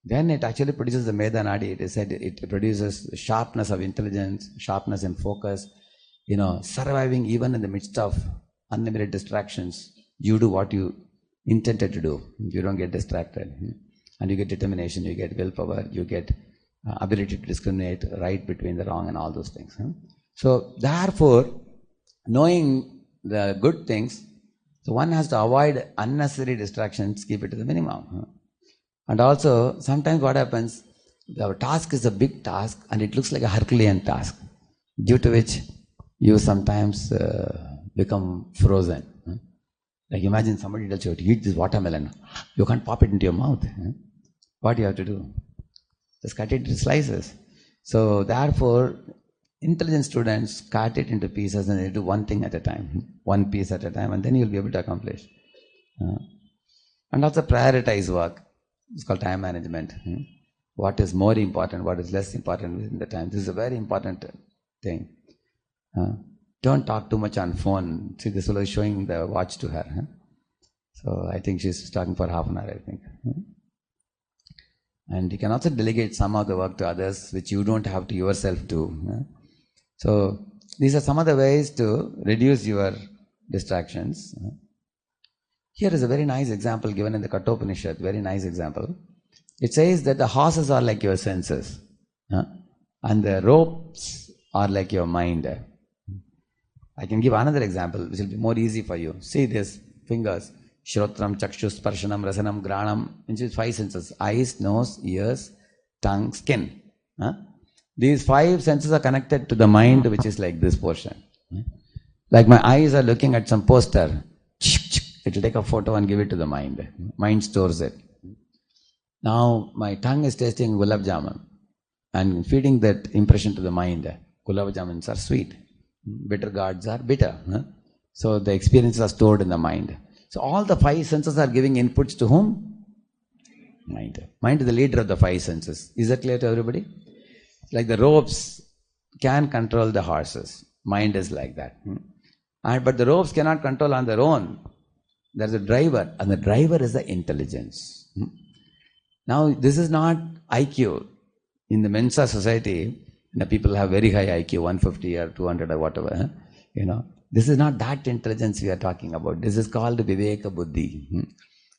Then it actually produces the Medha Nadi. It is said it produces sharpness of intelligence, sharpness in focus, surviving even in the midst of unlimited distractions. You do what you intended to do. You don't get distracted. And you get determination, you get willpower, you get ability to discriminate right between the wrong and all those things. So therefore, knowing the good things, so one has to avoid unnecessary distractions, keep it to the minimum. And also, sometimes what happens, our task is a big task and it looks like a Herculean task, due to which you sometimes become frozen. Like imagine somebody tells you to eat this watermelon, you can't pop it into your mouth. What do you have to do? Just cut it into slices. So therefore, intelligent students cut it into pieces and they do one thing at a time, one piece at a time, and then you'll be able to accomplish. And also prioritize work. It's called time management. What is more important, what is less important within the time. This is a very important thing. Don't talk too much on phone. See, this fellow is showing the watch to her. So I think she's talking for half an hour, I think. And you can also delegate some of the work to others, which you don't have to yourself do. So these are some of the ways to reduce your distractions. Here is a very nice example given in the Kathopanishad, very nice example. It says that the horses are like your senses, and the ropes are like your mind. I can give another example which will be more easy for you. See this fingers, Shrotram, Chakshus, Sparshanam, Rasanam, Granam, which is 5 senses: eyes, nose, ears, tongue, skin. These 5 senses are connected to the mind, which is like this portion. Like my eyes are looking at some poster, it will take a photo and give it to the mind. Mind stores it. Now my tongue is tasting gulab jamun and feeding that impression to the mind. Gulab jamuns are sweet. Bitter gourds are bitter. So the experiences are stored in the mind. So all the 5 senses are giving inputs to whom? Mind. Mind is the leader of the 5 senses. Is that clear to everybody? Like the ropes can control the horses. Mind is like that. But the ropes cannot control on their own. There's a driver, and the driver is the intelligence. Now, this is not IQ. In the Mensa society, people have very high IQ, 150 or 200 or whatever. This is not that intelligence we are talking about. This is called Viveka Buddhi,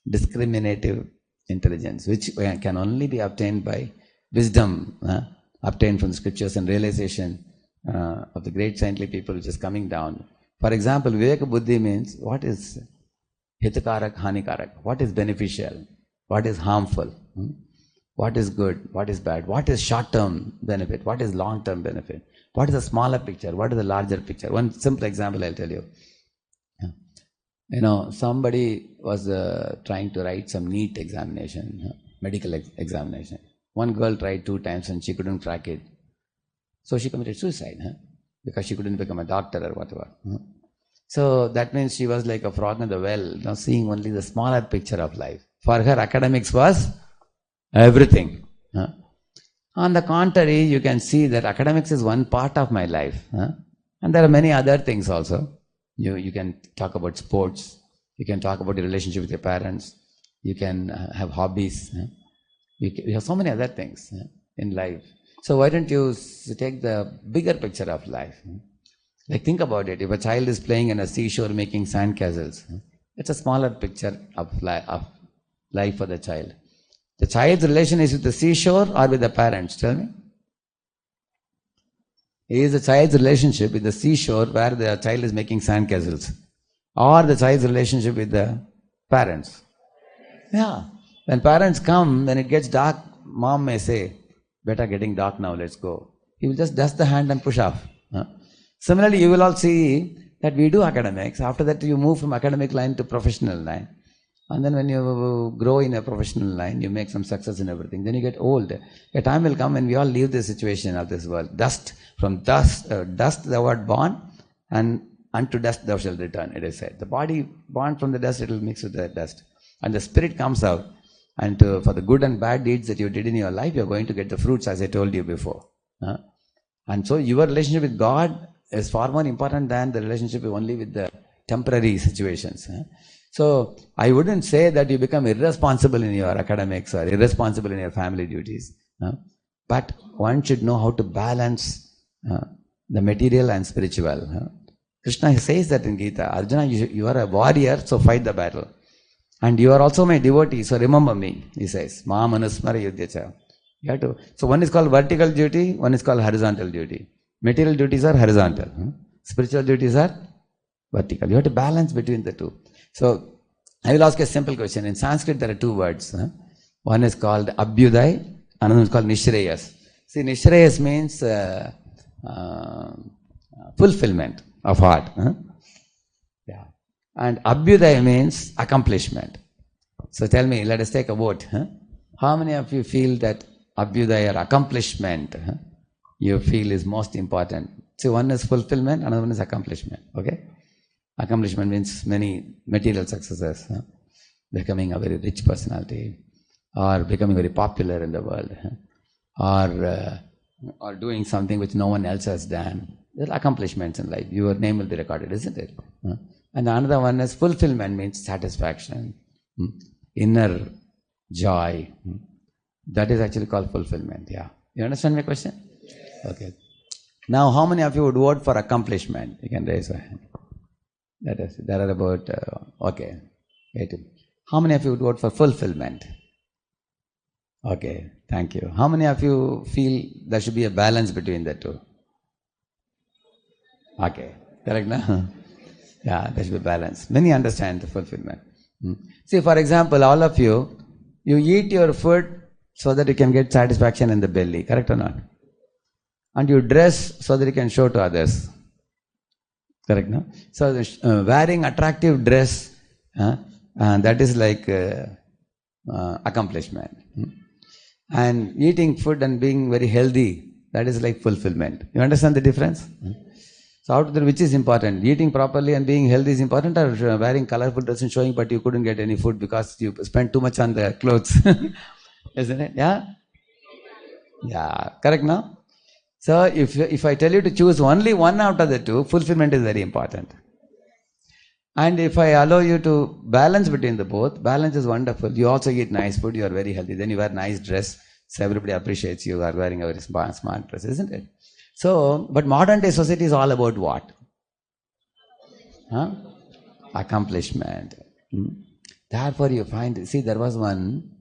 discriminative intelligence, which can only be obtained by wisdom, obtained from the scriptures and realization of the great saintly people which is coming down. For example, Viveka Buddhi means what is hitakarak, hanikarak, what is beneficial, what is harmful, what is good, what is bad, what is short-term benefit, what is long-term benefit, what is a smaller picture, what is a larger picture. One simple example I'll tell you. Somebody was trying to write some NEET examination, medical examination. One girl tried 2 times and she couldn't crack it. So she committed suicide because she couldn't become a doctor or whatever. So that means she was like a frog in the well, seeing only the smaller picture of life. For her, academics was everything. On the contrary, you can see that academics is one part of my life. And there are many other things also. You can talk about sports. You can talk about your relationship with your parents. You can have hobbies. You have so many other things in life. So why don't you take the bigger picture of life? Like think about it. If a child is playing in a seashore making sandcastles, it's a smaller picture of life for the child. The child's relation is with the seashore or with the parents? Tell me. Is the child's relationship with the seashore where the child is making sandcastles, or the child's relationship with the parents? Yeah. When parents come, when it gets dark, mom may say, "Better getting dark now, let's go." He will just dust the hand and push off. Similarly, you will all see that we do academics. After that, you move from academic line to professional line. And then when you grow in a professional line, you make some success in everything. Then you get old. A time will come when we all leave the situation of this world. Dust thou art born, and unto dust thou shalt return, it is said. The body born from the dust, it will mix with the dust. And the spirit comes out. And for the good and bad deeds that you did in your life, you are going to get the fruits, as I told you before. And so your relationship with God is far more important than the relationship only with the temporary situations. So I wouldn't say that you become irresponsible in your academics or irresponsible in your family duties. But one should know how to balance the material and spiritual. Krishna says that in Gita, Arjuna, you are a warrior, so fight the battle. And you are also my devotee, so remember me, he says. Ma manusmara yudhyacha. You have to. So one is called vertical duty, one is called horizontal duty. Material duties are horizontal. Spiritual duties are vertical. You have to balance between the two. So I will ask a simple question. In Sanskrit, there are 2 words. One is called Abhyuday, another is called Nishreyas. See, Nishreyas means fulfillment of heart. Yeah. And Abhyuday means accomplishment. So tell me, let us take a vote. How many of you feel that Abhyuday or accomplishment you feel is most important. See, one is fulfillment, another one is accomplishment. Okay? Accomplishment means many material successes, becoming a very rich personality, or becoming very popular in the world, or doing something which no one else has done. There are accomplishments in life. Your name will be recorded, isn't it? And another one is fulfillment, means satisfaction, inner joy. That is actually called fulfillment. Yeah. You understand my question? Okay. Now, how many of you would vote for accomplishment? You can raise your hand. There are about, okay. 8. How many of you would vote for fulfillment? Okay, thank you. How many of you feel there should be a balance between the two? Okay, correct now? Yeah, there should be balance. Many understand the fulfillment. See, for example, all of you, you eat your food so that you can get satisfaction in the belly, correct or not? And you dress so that you can show to others. Correct, no? So wearing attractive dress, that is like accomplishment. And eating food and being very healthy, that is like fulfillment. You understand the difference? So out there, which is important? Eating properly and being healthy is important, or wearing colorful dress and showing but you couldn't get any food because you spent too much on the clothes? Isn't it? Yeah? Yeah, correct now? So if I tell you to choose only one out of the two, fulfillment is very important. And if I allow you to balance between the both, balance is wonderful. You also eat nice food, you are very healthy. Then you wear nice dress, so everybody appreciates you are wearing a very smart dress, isn't it? So, but modern day society is all about what? Accomplishment. Therefore you find, see, there was one,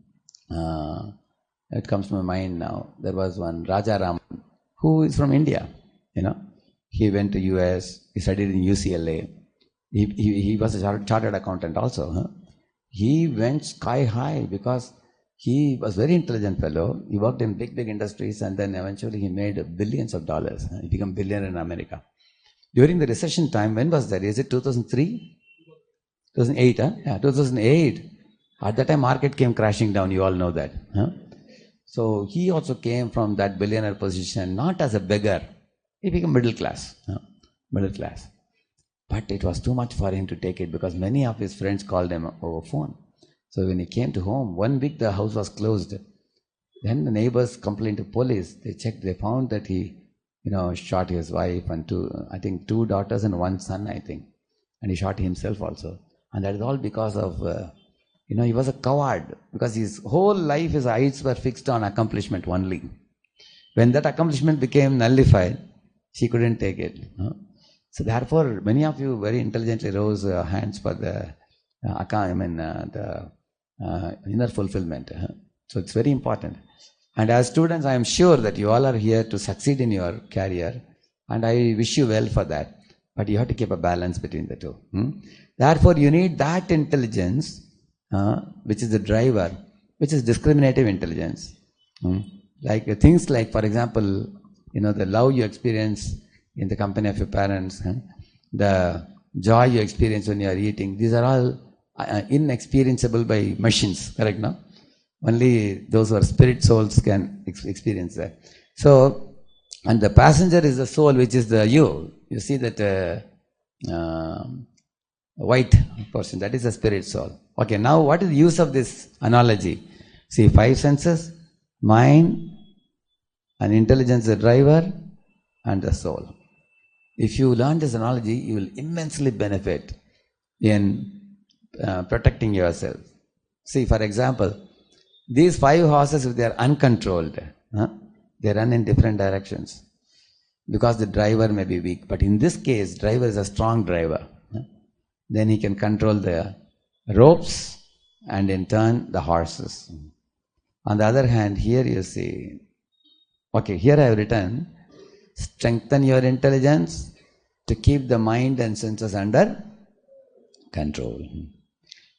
it comes to my mind now, there was one Raja Ram, who is from India, He went to US, he studied in UCLA. He was a chartered accountant also. He went sky high because he was very intelligent fellow. He worked in big industries, and then eventually he made billions of dollars. He became billionaire in America. During the recession time, when was that? Is it 2003? 2008, Yeah, 2008. At that time, market came crashing down. You all know that. So he also came from that billionaire position, not as a beggar. He became middle class. But it was too much for him to take it because many of his friends called him over phone. So when he came to home, 1 week the house was closed. Then the neighbors complained to police. They checked, they found that he, shot his wife and two daughters and one son, I think. And he shot himself also. And that is all because of, he was a coward because his whole life, his eyes were fixed on accomplishment only. When that accomplishment became nullified, she couldn't take it. So therefore, many of you very intelligently rose hands for the inner fulfillment. So it's very important. And as students, I am sure that you all are here to succeed in your career, and I wish you well for that. But you have to keep a balance between the two. Therefore, you need that intelligence, which is the driver, which is discriminative intelligence. Like things like, for example, the love you experience in the company of your parents, the joy you experience when you are eating, these are all inexperienceable by machines, correct now? Only those who are spirit souls can experience that. So, and the passenger is the soul, which is the you. You see that white person, that is the spirit soul. Okay, now what is the use of this analogy? See, 5 senses, mind, and intelligence, the driver, and the soul. If you learn this analogy, you will immensely benefit in protecting yourself. See, for example, these 5 horses, if they are uncontrolled, they run in different directions because the driver may be weak. But in this case, driver is a strong driver. Then he can control the ropes and in turn the horses. On the other hand, here you see, okay, here I have written, strengthen your intelligence to keep the mind and senses under control.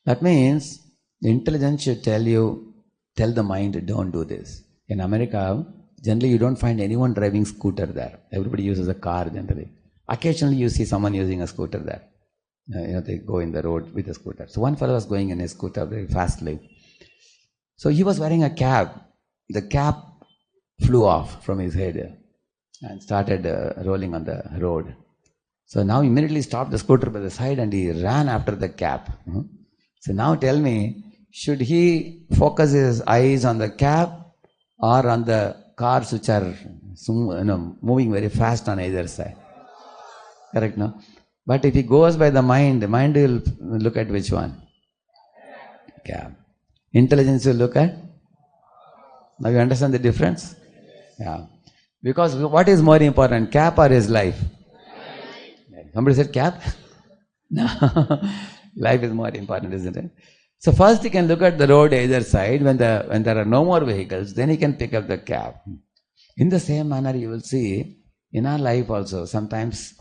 That means the intelligence should tell the mind, don't do this. In America, generally you don't find anyone driving scooter there. Everybody uses a car generally. Occasionally you see someone using a scooter there. They go in the road with a scooter. So one fellow was going in his scooter very fastly. So he was wearing a cap. The cap flew off from his head. and started rolling on the road. So now immediately stopped the scooter by the side and he ran after the cab. So now tell me, should he focus his eyes on the cab or on the cars which are moving very fast on either side? Correct, no? But if he goes by the mind will look at which one? Cab. Intelligence will look at? Now you understand the difference? Yeah. Because what is more important, cab or his life? Somebody said cab? No. Life is more important, isn't it? So first he can look at the road either side. When there are no more vehicles, then he can pick up the cab. In the same manner, you will see in our life also, sometimes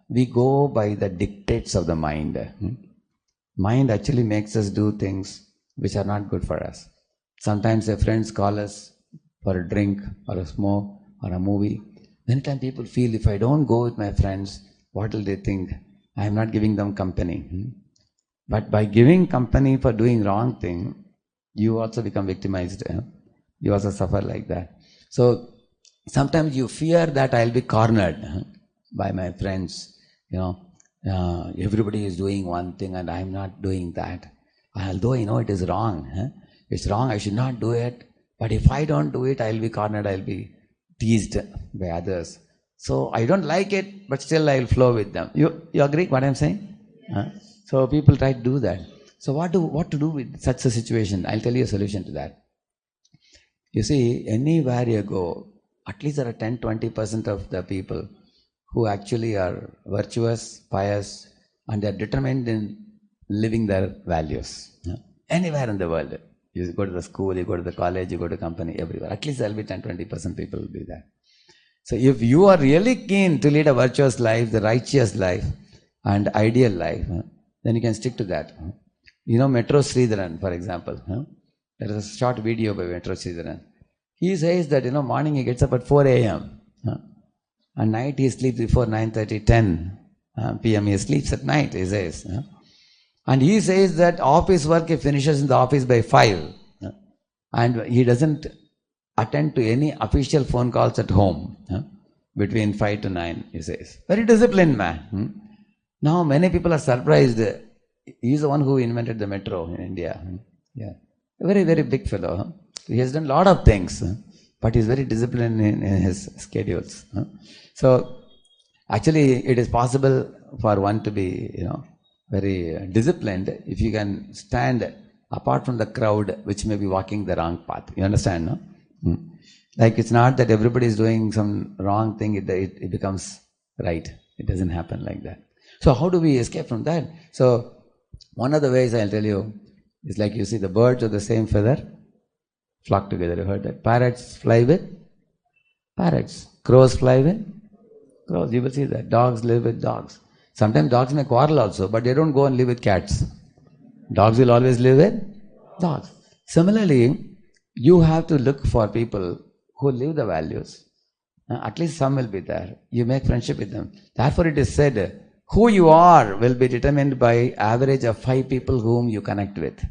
we go by the dictates of the mind. Mind actually makes us do things which are not good for us. Sometimes the friends call us for a drink or a smoke or a movie. Many times people feel, if I don't go with my friends, what will they think? I am not giving them company. But by giving company for doing wrong thing, you also become victimized. You also suffer like that. So sometimes you fear that I'll be cornered by my friends. Everybody is doing one thing and I'm not doing that. Although I know it is wrong. It's wrong, I should not do it. But if I don't do it, I'll be cornered, I'll be teased by others. So I don't like it, but still I'll flow with them. You agree what I'm saying? So people try to do that. So what to do with such a situation? I'll tell you a solution to that. You see, anywhere you go, at least there are 10-20% of the people who actually are virtuous, pious, and they are determined in living their values. Anywhere in the world. You go to the school, you go to the college, you go to company, everywhere. At least there will be 10-20% people will be there. So if you are really keen to lead a virtuous life, the righteous life, and ideal life, then you can stick to that. Metro Sridharan, for example. There is a short video by Metro Sridharan. He says that, morning he gets up at 4 a.m. And night he sleeps before 9:30, 10 p.m. He sleeps at night, he says. And he says that office work he finishes in the office by 5. And he doesn't attend to any official phone calls at home between 5 to 9, he says. Very disciplined man. Now many people are surprised. He is the one who invented the metro in India. Yeah, a very, very big fellow. He has done a lot of things, but he is very disciplined in his schedules. So actually it is possible for one to be, very disciplined if you can stand apart from the crowd which may be walking the wrong path. You understand, no? Like it's not that everybody is doing some wrong thing, it becomes right. It doesn't happen like that. So how do we escape from that? So one of the ways I'll tell you is like you see the birds of the same feather flock together. You heard that? Parrots fly with parrots. Crows fly with crows. You will see that. Dogs live with dogs. Sometimes dogs may quarrel also, but they don't go and live with cats. Dogs will always live with dogs. Similarly, you have to look for people who live the values. At least some will be there. You make friendship with them. Therefore it is said, who you are will be determined by average of 5 people whom you connect with.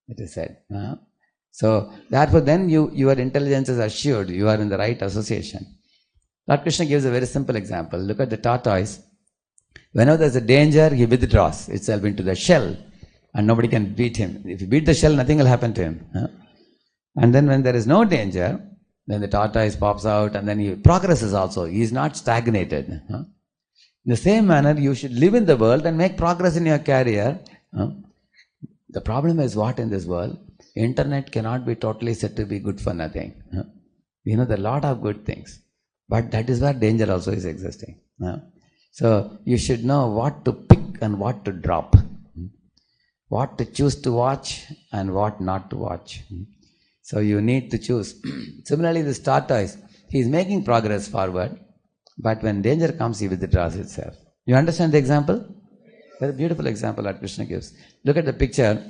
It is said. So therefore then your intelligence is assured. You are in the right association. Lord Krishna gives a very simple example. Look at the tortoise. Whenever there is a danger, he withdraws itself into the shell and nobody can beat him. If you beat the shell, nothing will happen to him. And then when there is no danger, then the tortoise pops out and then he progresses also. He is not stagnated. In the same manner, you should live in the world and make progress in your career. The problem is what in this world? Internet cannot be totally said to be good for nothing. There are a lot of good things. But that is where danger also is existing. So you should know what to pick and what to drop. What to choose to watch and what not to watch. So you need to choose. Similarly, this tortoise, he is making progress forward, but when danger comes, he withdraws itself. You understand the example? Very beautiful example that Krishna gives. Look at the picture.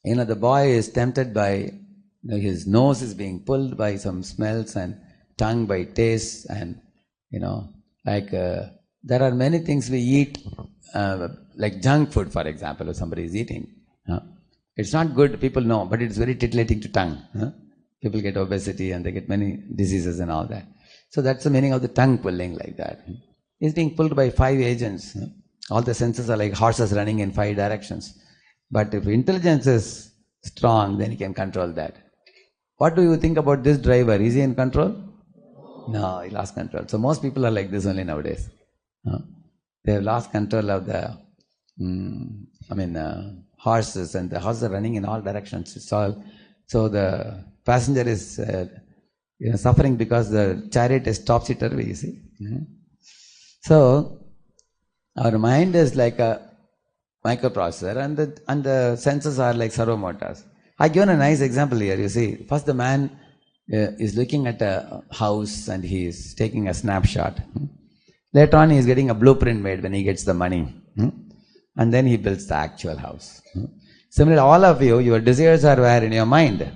The boy is tempted by, his nose is being pulled by some smells and tongue by taste and, there are many things we eat, like junk food, for example, if somebody is eating. It's not good, people know, but it's very titillating to tongue. People get obesity and they get many diseases and all that. So that's the meaning of the tongue pulling like that. It's being pulled by 5 agents. All the senses are like horses running in 5 directions. But if intelligence is strong, then you can control that. What do you think about this driver? Is he in control? No, he lost control. So most people are like this only nowadays. They have lost control of the horses, and the horses are running in all directions. It's all, so the passenger is suffering because the chariot is topsy-turvy, you see. So our mind is like a microprocessor, and the senses are like servo motors. I given a nice example here. You see, first the man is looking at a house and he is taking a snapshot. Later on, he is getting a blueprint made when he gets the money. And then he builds the actual house. Similarly, all of you, your desires are where? In your mind.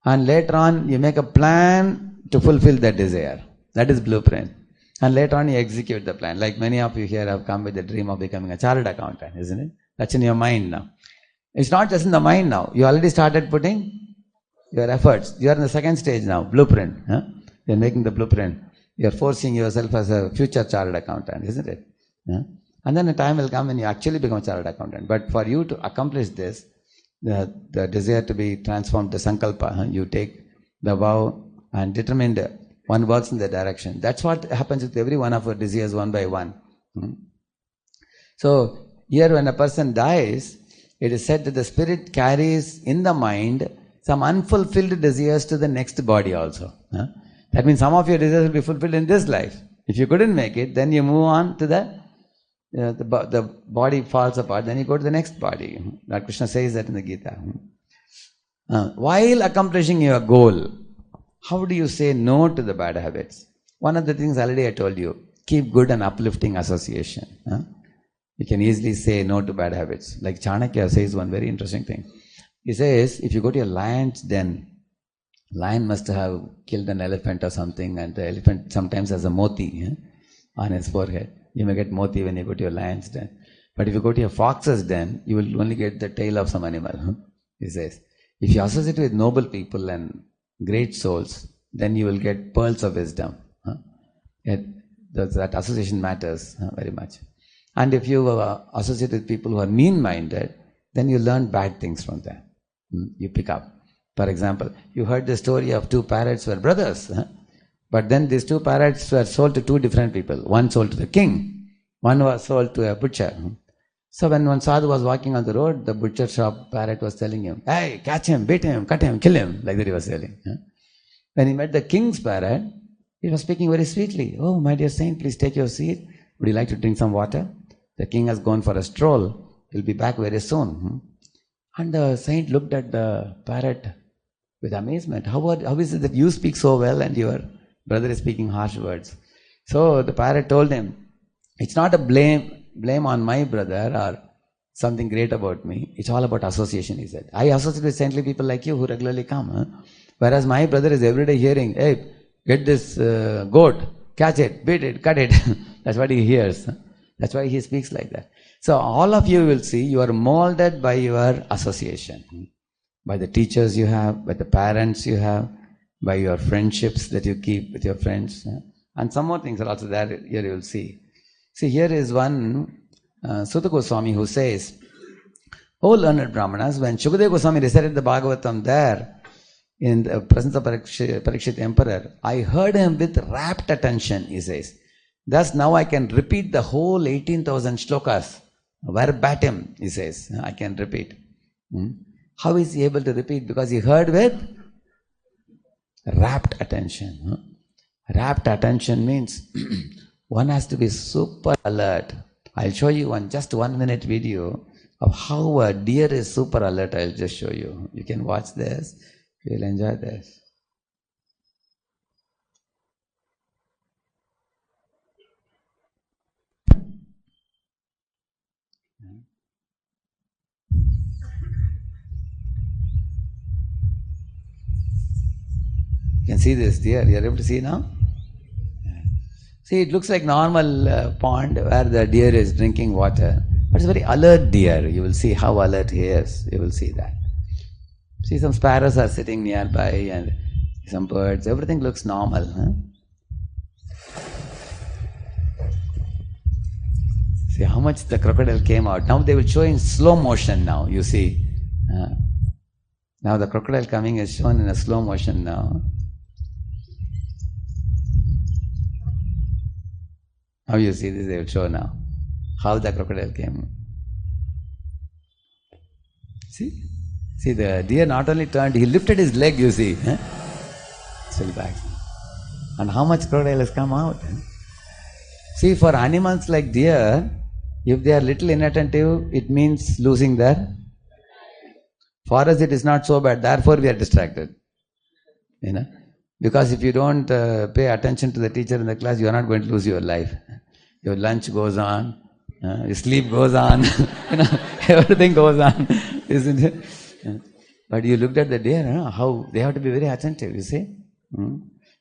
And later on, you make a plan to fulfill that desire. That is blueprint. And later on, you execute the plan. Like many of you here have come with the dream of becoming a chartered accountant, isn't it? That's in your mind now. It's not just in the mind now. You already started putting your efforts. You are in the second stage now, blueprint. You're making the blueprint. You're forcing yourself as a future chartered accountant, isn't it? And then a time will come when you actually become a chartered accountant. But for you to accomplish this, the desire to be transformed, the sankalpa, you take the vow and determine one works in the direction. That's what happens with every one of our desires one by one. So here when a person dies, it is said that the spirit carries in the mind some unfulfilled desires to the next body also. That means some of your desires will be fulfilled in this life. If you couldn't make it, then you move on to the body falls apart, then you go to the next body. Lord Krishna says that in the Gita. While accomplishing your goal, how do you say no to the bad habits? One of the things already I told you, keep good and uplifting association. You can easily say no to bad habits. Like Chanakya says one very interesting thing. He says, if you go to a lion's den, lion must have killed an elephant or something, and the elephant sometimes has a moti on his forehead. You may get moti when you go to your lion's den. But if you go to a fox's den, you will only get the tail of some animal. He says, if you associate with noble people and great souls, then you will get pearls of wisdom. That association matters very much. And if you associate with people who are mean-minded, then you learn bad things from them. You pick up. For example, you heard the story of 2 parrots were brothers. But then these 2 parrots were sold to 2 different people. One sold to the king. One was sold to a butcher. So when one sadhu was walking on the road, the butcher shop parrot was telling him, hey, catch him, beat him, cut him, kill him. Like that he was telling. When he met the king's parrot, he was speaking very sweetly. Oh, my dear saint, please take your seat. Would you like to drink some water? The king has gone for a stroll. He'll be back very soon. And the saint looked at the parrot with amazement. How is it that you speak so well and your brother is speaking harsh words? So the parrot told him, it's not a blame on my brother or something great about me. It's all about association, he said. I associate with saintly people like you who regularly come. Whereas my brother is every day hearing, hey, get this goat, catch it, beat it, cut it. That's what he hears. That's why he speaks like that. So all of you will see you are molded by your association. By the teachers you have, by the parents you have, by your friendships that you keep with your friends. And some more things are also there, here you will see. See, here is one Sutta Goswami who says, O learned Brahmanas, when Shukadeva Goswami recited the Bhagavatam there, in the presence of Parikshit Emperor, I heard him with rapt attention, he says. Thus now I can repeat the whole 18,000 shlokas, verbatim, he says. I can repeat. How is he able to repeat? Because he heard with rapt attention. Rapt attention means one has to be super alert. I'll show you just 1 minute video of how a deer is super alert. I'll just show you. You can watch this. You'll enjoy this. You can see this deer. You are able to see now? See, it looks like normal pond where the deer is drinking water. But it's a very alert deer. You will see how alert he is. You will see that. See, some sparrows are sitting nearby and some birds. Everything looks normal. See how much the crocodile came out. Now they will show in slow motion now, you see. Now the crocodile coming is shown in a slow motion now. How you see this, they will show now. How the crocodile came. See the deer not only turned, he lifted his leg, you see. Still back. And how much crocodile has come out. See, for animals like deer, if they are little inattentive, it means losing their. For us it is not so bad, therefore we are distracted. Because if you don't pay attention to the teacher in the class, you are not going to lose your life. Your lunch goes on, your sleep goes on, everything goes on, isn't it? But you looked at the deer, how they have to be very attentive, you see.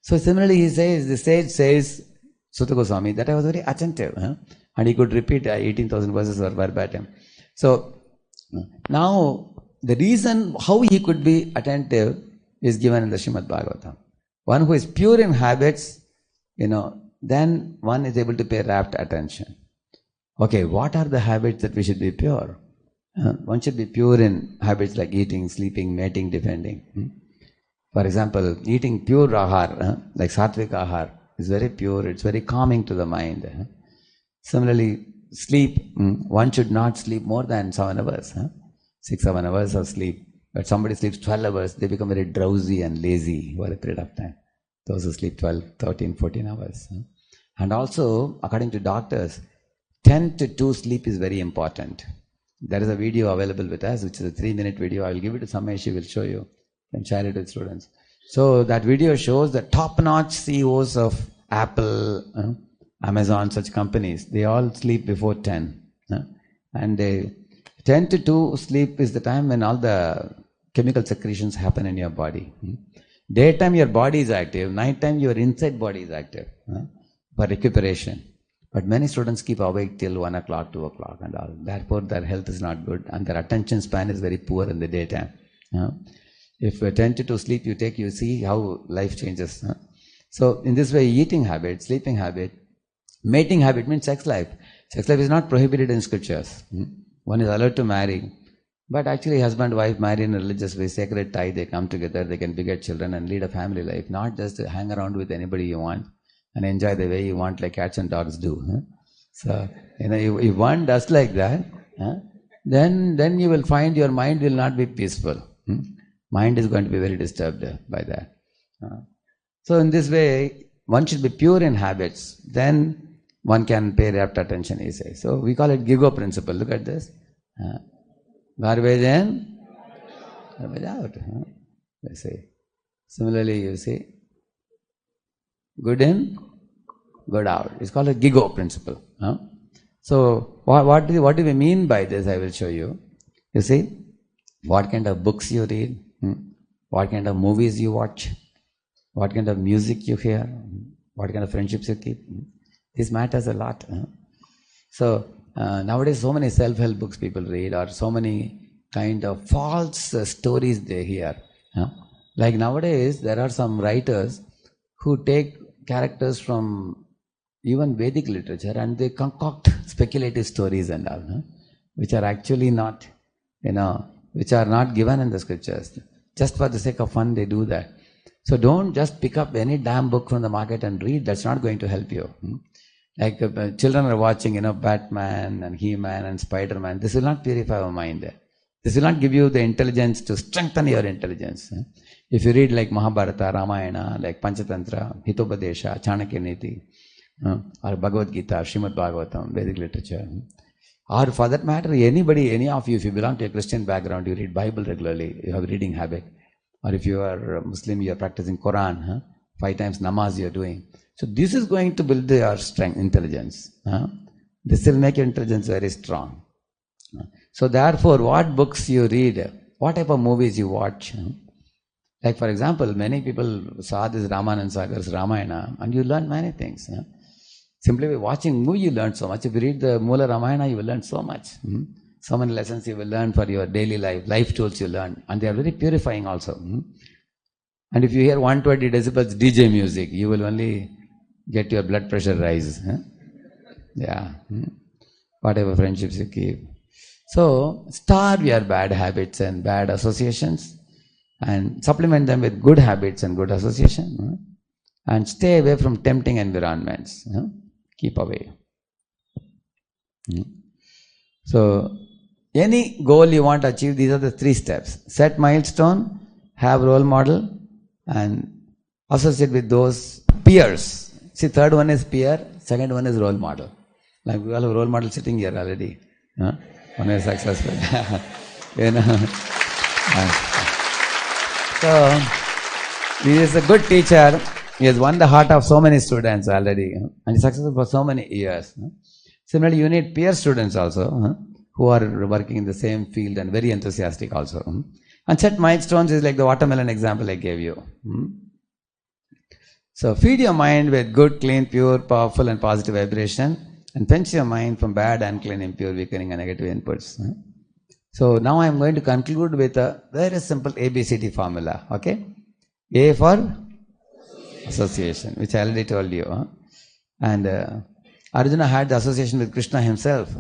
So similarly he says, the sage says, Sutta Goswami, that I was very attentive. And he could repeat 18,000 verses verbatim. So now the reason how he could be attentive is given in the Srimad Bhagavatam. One who is pure in habits, then one is able to pay rapt attention. Okay, what are the habits that we should be pure? One should be pure in habits like eating, sleeping, mating, defending. For example, eating pure ahar, like sattvic ahar, is very pure, it's very calming to the mind. Similarly, sleep, one should not sleep more than 7 hours. 6-7 hours of sleep. But somebody sleeps 12 hours, they become very drowsy and lazy over a period of time. Those who sleep 12, 13, 14 hours. And also, according to doctors, 10 to 2 sleep is very important. There is a video available with us, which is a 3-minute video. I will give it to Samesh, she will show you and share it with students. So that video shows the top-notch CEOs of Apple, Amazon, such companies, they all sleep before 10. And 10 to 2 sleep is the time when all the chemical secretions happen in your body. Daytime your body is active, nighttime your inside body is active for recuperation. But many students keep awake till 1 o'clock, 2 o'clock and all. Therefore their health is not good and their attention span is very poor in the daytime. If 10 to 2 sleep you take, you see how life changes. So in this way, eating habit, sleeping habit, mating habit means sex life. Sex life is not prohibited in scriptures. One is allowed to marry. But actually husband, wife marry in a religious way, sacred tie, they come together, they can beget children and lead a family life, not just to hang around with anybody you want and enjoy the way you want like cats and dogs do. So, if one does like that, then you will find your mind will not be peaceful. Mind is going to be very disturbed by that. So in this way, one should be pure in habits, then one can pay rapt attention, he says. So we call it Gigo principle. Look at this. Garbage in, garbage out. They say. Similarly, you see, good in, good out. It's called a Gigo principle. So what do we mean by this? I will show you. You see, what kind of books you read, what kind of movies you watch, what kind of music you hear, what kind of friendships you keep. This matters a lot. So nowadays so many self-help books people read, or so many kind of false stories they hear. Like nowadays there are some writers who take characters from even Vedic literature and they concoct speculative stories and all, which are actually not, which are not given in the scriptures. Just for the sake of fun they do that. So don't just pick up any damn book from the market and read. That's not going to help you. Like children are watching, Batman and He-Man and Spider-Man. This will not purify our mind. This will not give you the intelligence to strengthen your intelligence. If you read like Mahabharata, Ramayana, like Panchatantra, Hitopadesha, Chanakya Niti, or Bhagavad Gita, Srimad Bhagavatam, Vedic literature, or for that matter, anybody, any of you, if you belong to a Christian background, you read Bible regularly, you have a reading habit, or if you are a Muslim, you are practicing Quran, 5 times namaz you are doing. So this is going to build your strength, intelligence. This will make your intelligence very strong. So therefore, what books you read, what type of movies you watch. Like for example, many people saw this Ramanand Sagar's Ramayana and you learn many things. Simply by watching movie you learn so much. If you read the Mula Ramayana, you will learn so much. So many lessons you will learn for your daily life tools you learn. And they are very purifying also. And if you hear 120 decibels DJ music, you will only get your blood pressure rise. Yeah. whatever friendships you keep. So starve your bad habits and bad associations and supplement them with good habits and good association, and stay away from tempting environments. Keep away. So any goal you want to achieve, these are the 3 steps. Set milestone, have role model, and associate with those peers. See, third one is peer, second one is role model. Like we all have role model sitting here already. One is successful. So, he is a good teacher. He has won the heart of so many students already. And he's successful for so many years. Similarly, you need peer students also, who are working in the same field and very enthusiastic also. And set milestones is like the watermelon example I gave you. So feed your mind with good, clean, pure, powerful and positive vibration, and fence your mind from bad, unclean, impure, weakening and negative inputs. So now I am going to conclude with a very simple ABCD formula. Okay? A for association, which I already told you. And Arjuna had the association with Krishna himself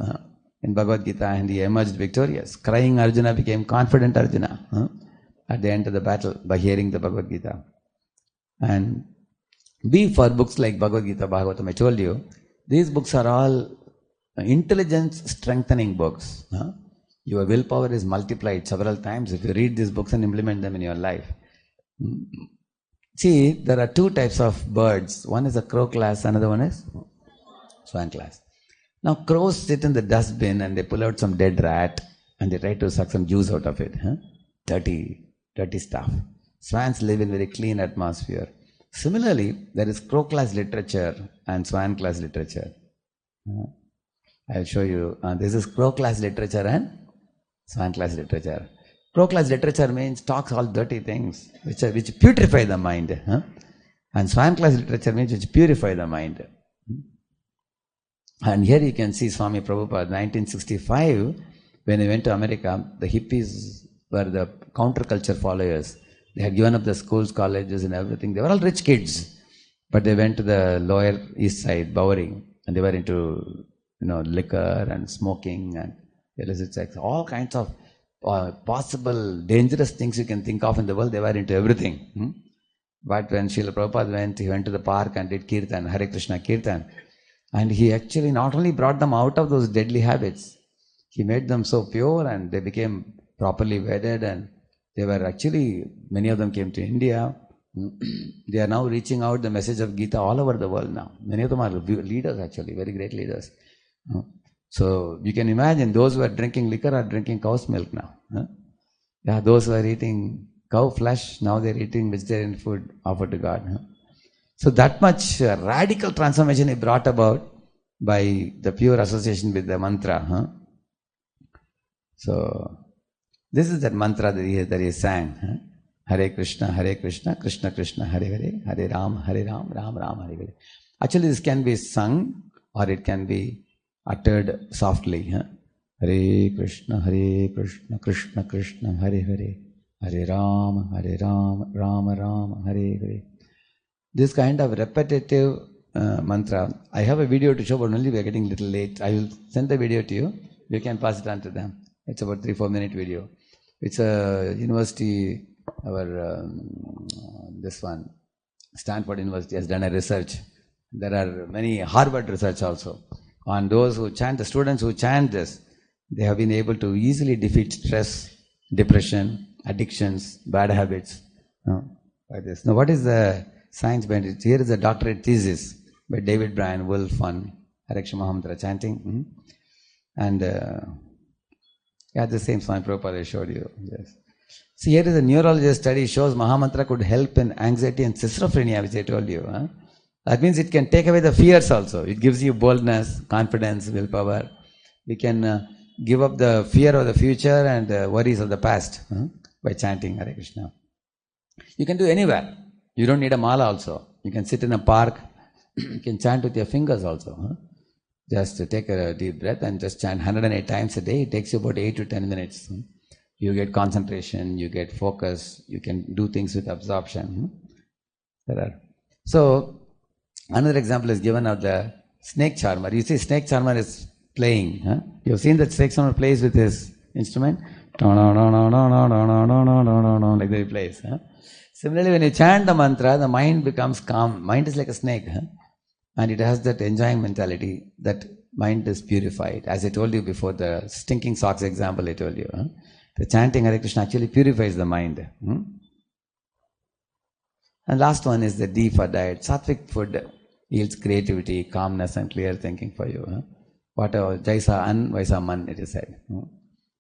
in Bhagavad Gita, and he emerged victorious. Crying Arjuna became confident Arjuna at the end of the battle by hearing the Bhagavad Gita. And B for books like Bhagavad Gita, Bhagavatam. I told you, these books are all intelligence strengthening books. Your willpower is multiplied several times if you read these books and implement them in your life. See, there are 2 types of birds. One is a crow class, another one is swan class. Now crows sit in the dustbin and they pull out some dead rat and they try to suck some juice out of it. Dirty stuff. Swans live in very clean atmosphere. Similarly, there is crow class literature and swan class literature. I'll show you. This is crow class literature and swan class literature. Crow class literature means talks all dirty things which putrefy the mind. And swan class literature means which purify the mind. And here you can see Swami Prabhupada, 1965, when he went to America, the hippies were the counterculture followers. They had given up the schools, colleges and everything. They were all rich kids. But they went to the lower east side, Bowery, and they were into, liquor and smoking and illicit sex. All kinds of possible dangerous things you can think of in the world, they were into everything. But when Srila Prabhupada went, he went to the park and did Kirtan, Hare Krishna Kirtan. And he actually not only brought them out of those deadly habits, he made them so pure and they became properly wedded, and they were actually, many of them came to India. They are now reaching out the message of Gita all over the world now. Many of them are leaders actually, very great leaders. So you can imagine those who are drinking liquor are drinking cow's milk now. Those who are eating cow flesh, now they are eating vegetarian food offered to God. So that much radical transformation he brought about by the pure association with the mantra. So this is that mantra that he sang. Hare Krishna, Krishna Krishna, Hare Hare, Hare Ram, Ram Ram, Hare Hare. Actually this can be sung or it can be uttered softly. Hare Krishna, Krishna Krishna, Hare Hare, Hare Ram, Ram Ram, Hare Hare. This kind of repetitive mantra, I have a video to show, but only we are getting a little late. I will send the video to you. You can pass it on to them. It's about 3-4 minute video. It's a university, this one, Stanford University has done a research. There are many Harvard research also on those who chant, the students who chant this, they have been able to easily defeat stress, depression, addictions, bad habits. Like this. Now what is the science behind it? Here is a doctorate thesis by David Bryan Wolf on Hare Krishna Mahamantra chanting. And the same Swami Prabhupada I showed you. Yes. See, here is a neurologist study shows Mahamantra could help in anxiety and schizophrenia, which I told you. That means it can take away the fears also. It gives you boldness, confidence, willpower. We can give up the fear of the future and worries of the past by chanting Hare Krishna. You can do anywhere. You don't need a mala also. You can sit in a park. You can chant with your fingers also. Just take a deep breath and just chant 108 times a day. It takes you about 8 to 10 minutes. You get concentration, you get focus, you can do things with absorption. So, another example is given of the snake charmer. You see, snake charmer is playing. You've seen that Shakespeare plays with his instrument? Like that he plays. Similarly, when you chant the mantra, the mind becomes calm. Mind is like a snake. And it has that enjoying mentality, that mind is purified. As I told you before, the stinking socks example I told you. The chanting Hare Krishna actually purifies the mind. And last one is the D for diet. Sattvic food yields creativity, calmness and clear thinking for you. Whatever, Jaisa An, Vaisa Man, it is said.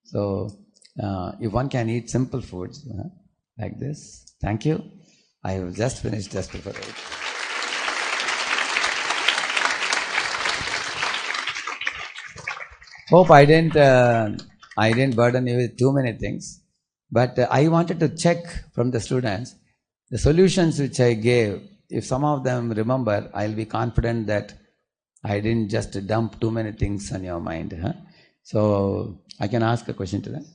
So, if one can eat simple foods like this. Thank you. I have just finished just before 8. Hope I didn't burden you with too many things, but I wanted to check from the students the solutions which I gave. If some of them remember, I'll be confident that I didn't just dump too many things on your mind. So I can ask a question to them.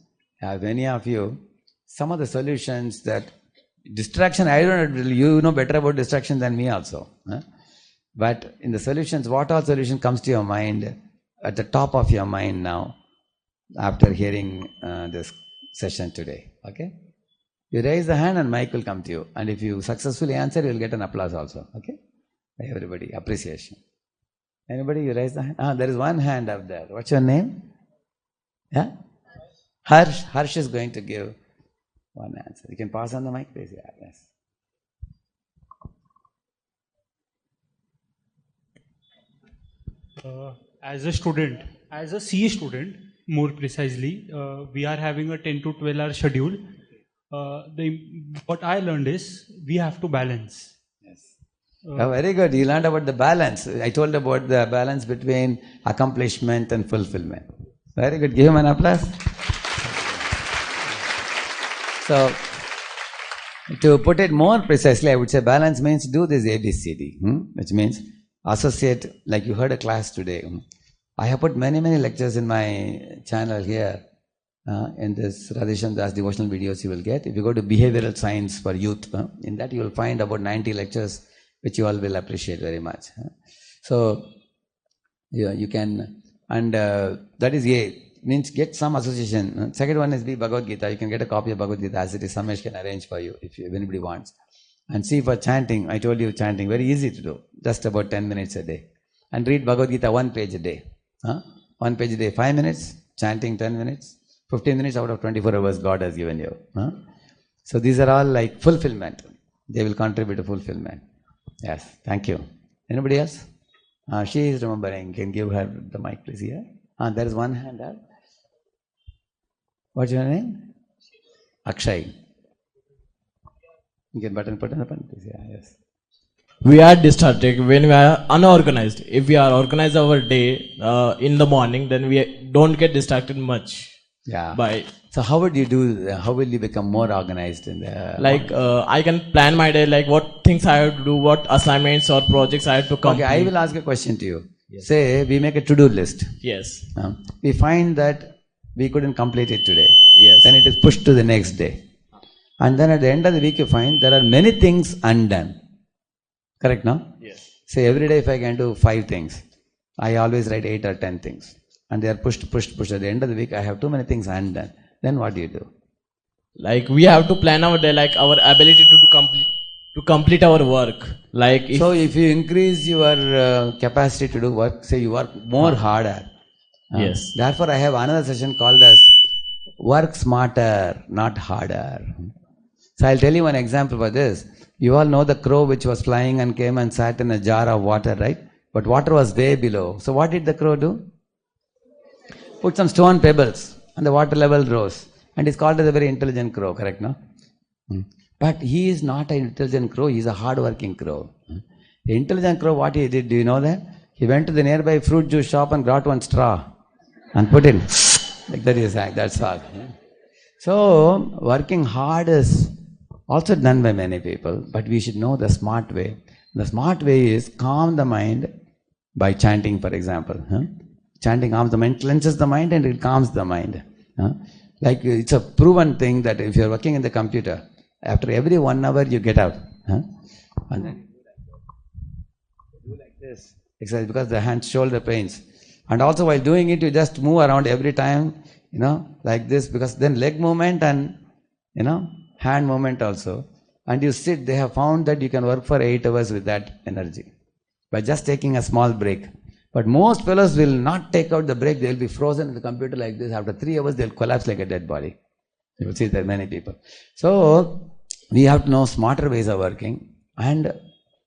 Have any of you some of the solutions that distraction? I don't know, you know better about distraction than me also. But in the solutions, what all solution comes to your mind at the top of your mind now after hearing this session today? Okay, you raise the hand and mic will come to you, and if you successfully answer, you will get an applause also. Okay, everybody, appreciation. Anybody, you raise the hand? There is one hand up there. What's your name? Yeah, Harsh is going to give one answer. You can pass on the mic, please. Yeah, yes. As a student, as a C student, more precisely, we are having a 10 to 12 hour schedule. What I learned is we have to balance. Yes. Very good. You learned about the balance. I told about the balance between accomplishment and fulfillment. Very good. Give him an applause. So, to put it more precisely, I would say balance means do this ABCD, which means associate, like you heard a class today. I have put many lectures in my channel here, in this Radheshyamdas devotional videos you will get. If you go to behavioral science for youth, in that you will find about 90 lectures which you all will appreciate very much. So, yeah, you can, and that is A, means get some association. Second one is Bhagavad Gita. You can get a copy of Bhagavad Gita as it is. Samesh can arrange for you if anybody wants. And see, for chanting, I told you chanting, very easy to do, just about 10 minutes a day. And read Bhagavad Gita 1 page a day. 1 page a day, 5 minutes, chanting 10 minutes, 15 minutes out of 24 hours God has given you. So these are all like fulfillment. They will contribute to fulfillment. Yes, thank you. Anybody else? She is remembering. Can give her the mic, please, here. There is one hand up. What's your name? Akshay. You can put on the button, please. Yeah, yes. We are distracted when we are unorganized. If we are organized our day in the morning, then we don't get distracted much. Yeah. So how would you do? How will you become more organized in the? I can plan my day, like what things I have to do, what assignments or projects I have to complete. Okay, I will ask a question to you. Yes. Say we make a to-do list. Yes. We find that we couldn't complete it today. Yes. Then it is pushed to the next day. And then at the end of the week you find there are many things undone. Correct, no? Yes. Say every day if I can do 5 things, I always write 8 or 10 things. And they are pushed. At the end of the week I have too many things undone. Then what do you do? Like we have to plan our day, like our ability to complete our work. Like if you increase your capacity to do work, say you work more harder. Yes. Therefore I have another session called as work smarter, not harder. So I'll tell you one example for this. You all know the crow which was flying and came and sat in a jar of water, right? But water was way below. So what did the crow do? Put some stone pebbles and the water level rose. And it's called as a very intelligent crow, correct, no? But he is not an intelligent crow, he is a hard-working crow. The intelligent crow, what he did, do you know that? He went to the nearby fruit juice shop and got one straw and put in. Like that is, that's all. So, working hard is also done by many people, but we should know the smart way. The smart way is calm the mind by chanting, for example. Chanting calms the mind, cleanses the mind, and it calms the mind. Like it's a proven thing that if you're working in the computer, after every 1 hour you get out. And then do like this exercise because the hand shoulder pains. And also while doing it, you just move around every time, like this, because then leg movement and, hand movement also. And you sit, they have found that you can work for 8 hours with that energy by just taking a small break. But most fellows will not take out the break. They will be frozen in the computer like this. After 3 hours, they'll collapse like a dead body. You will see that many people. So, we have to know smarter ways of working. And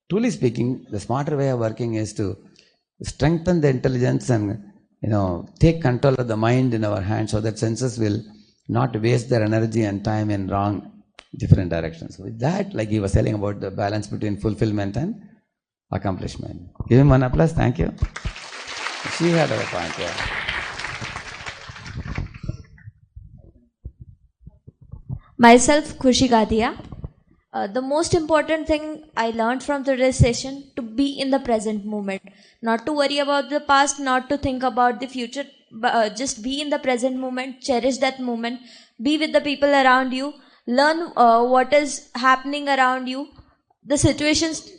truly speaking, the smarter way of working is to strengthen the intelligence and, take control of the mind in our hands so that senses will not waste their energy and time in wrong, different directions. With that, like he was telling about the balance between fulfillment and accomplishment. Give him one applause. Thank you. She had a point, yeah. Myself, Khushi Gadia. The most important thing I learned from today's session, to be in the present moment. Not to worry about the past, not to think about the future, but just be in the present moment, cherish that moment, be with the people around you, learn what is happening around you, the situations.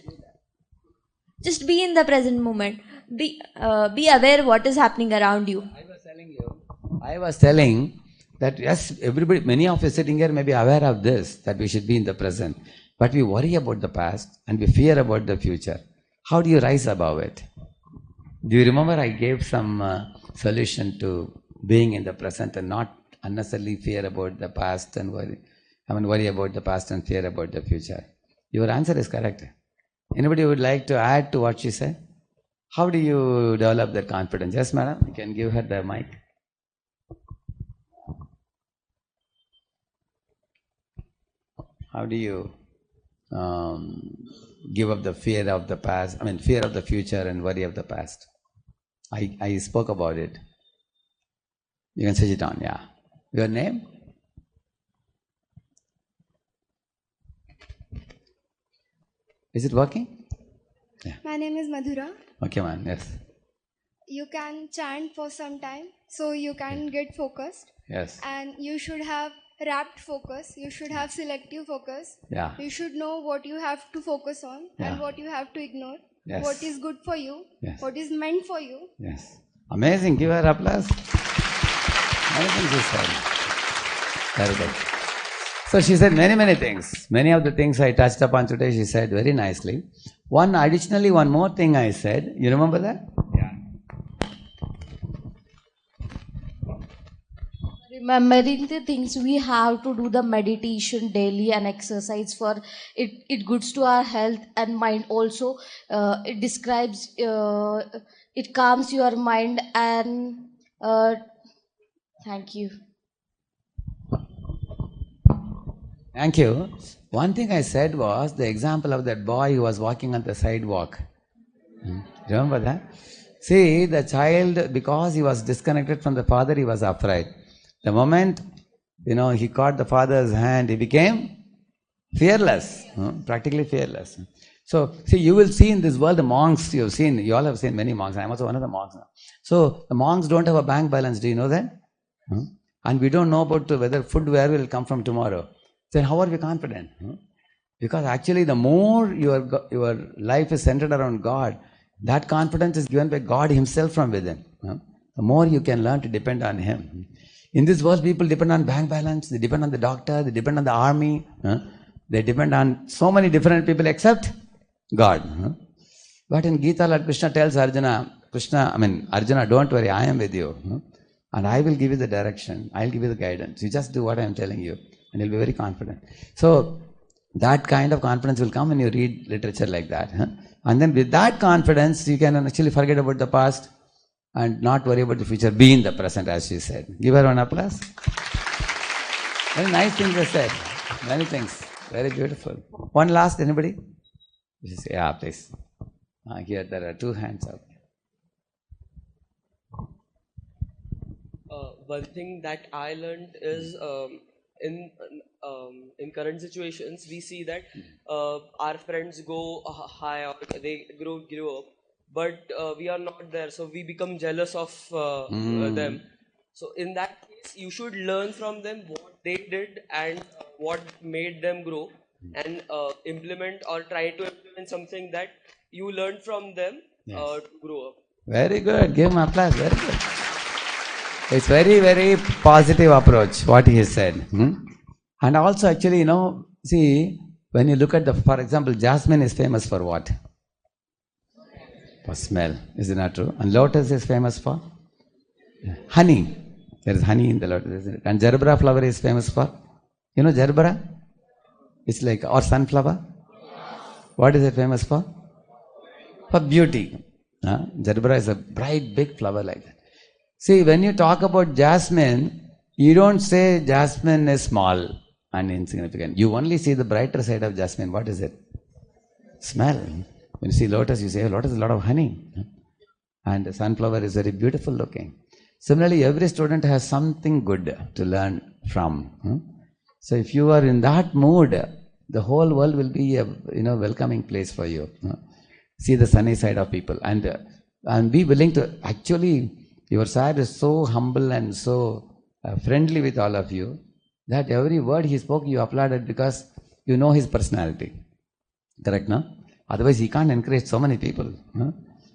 Just be in the present moment. Be aware what is happening around you. I was telling that yes, everybody, many of us sitting here may be aware of this, that we should be in the present. But we worry about the past and we fear about the future. How do you rise above it? Do you remember I gave some solution to being in the present and not unnecessarily fear about the past and worry about the past and fear about the future? Your answer is correct. Anybody would like to add to what she said? How do you develop that confidence? Yes, madam, you can give her the mic. How do you give up the fear of the past, fear of the future and worry of the past? I spoke about it. You can sit it down, yeah. Your name? Is it working? Yeah. My name is Madhura. Okay, man, yes. You can chant for some time so you can get focused. Yes. And you should have rapt focus. You should have selective focus. Yeah. You should know what you have to focus on and what you have to ignore. Yes. What is good for you. Yes. What is meant for you. Yes. Amazing. Give her applause. Amazing, she said. Very good. So she said many things. Many of the things I touched upon today, she said very nicely. One more thing I said. You remember that? Yeah. Remembering the things we have to do the meditation daily and exercise for it goods to our health and mind also. It describes, it calms your mind and thank you. Thank you. One thing I said was the example of that boy who was walking on the sidewalk. Remember that? See, the child, because he was disconnected from the father, he was afraid. The moment, he caught the father's hand, he became fearless, practically fearless. So, see, you will see in this world the monks you all have seen many monks. I'm also one of the monks now. So, the monks don't have a bank balance. Do you know that? And we don't know about whether food where will come from tomorrow. Then how are we confident? Because actually the more your life is centered around God, that confidence is given by God Himself from within. The more you can learn to depend on Him. In this world, people depend on bank balance, they depend on the doctor, they depend on the army, they depend on so many different people except God. But in Gita, Lord Krishna tells Arjuna, Arjuna, don't worry, I am with you. And I will give you the direction, I'll give you the guidance. You just do what I am telling you. And you'll be very confident. So, that kind of confidence will come when you read literature like that. And then with that confidence, you can actually forget about the past and not worry about the future. Be in the present, as she said. Give her one applause. Very nice things they said. Many things. Very beautiful. One last, anybody? Yeah, please. Here, there are 2 hands up. One thing that I learned is in current situations we see that our friends go high or they grow up, but we are not there, so we become jealous of them. So in that case, you should learn from them what they did and what made them grow, and implement or try to implement something that you learned from them to grow up. Very good. Give him applause. Very good. It's very, very positive approach, what he has said. And also actually, see, when you look at for example, jasmine is famous for what? For smell. Is it not true? And lotus is famous for? Honey. There is honey in the lotus, isn't it? And gerbera flower is famous for? You know gerbera? It's like, or sunflower? What is it famous for? For beauty. Gerbera is a bright, big flower like that. See, when you talk about jasmine, you don't say jasmine is small and insignificant. You only see the brighter side of jasmine. What is it? Smell. When you see lotus, you say, lotus is a lot of honey. And the sunflower is very beautiful looking. Similarly, every student has something good to learn from. So if you are in that mood, the whole world will be a welcoming place for you. See the sunny side of people and be willing to. Actually, your side is so humble and so friendly with all of you that every word he spoke you applauded because you know his personality. Correct, no? Otherwise, he can't encourage so many people.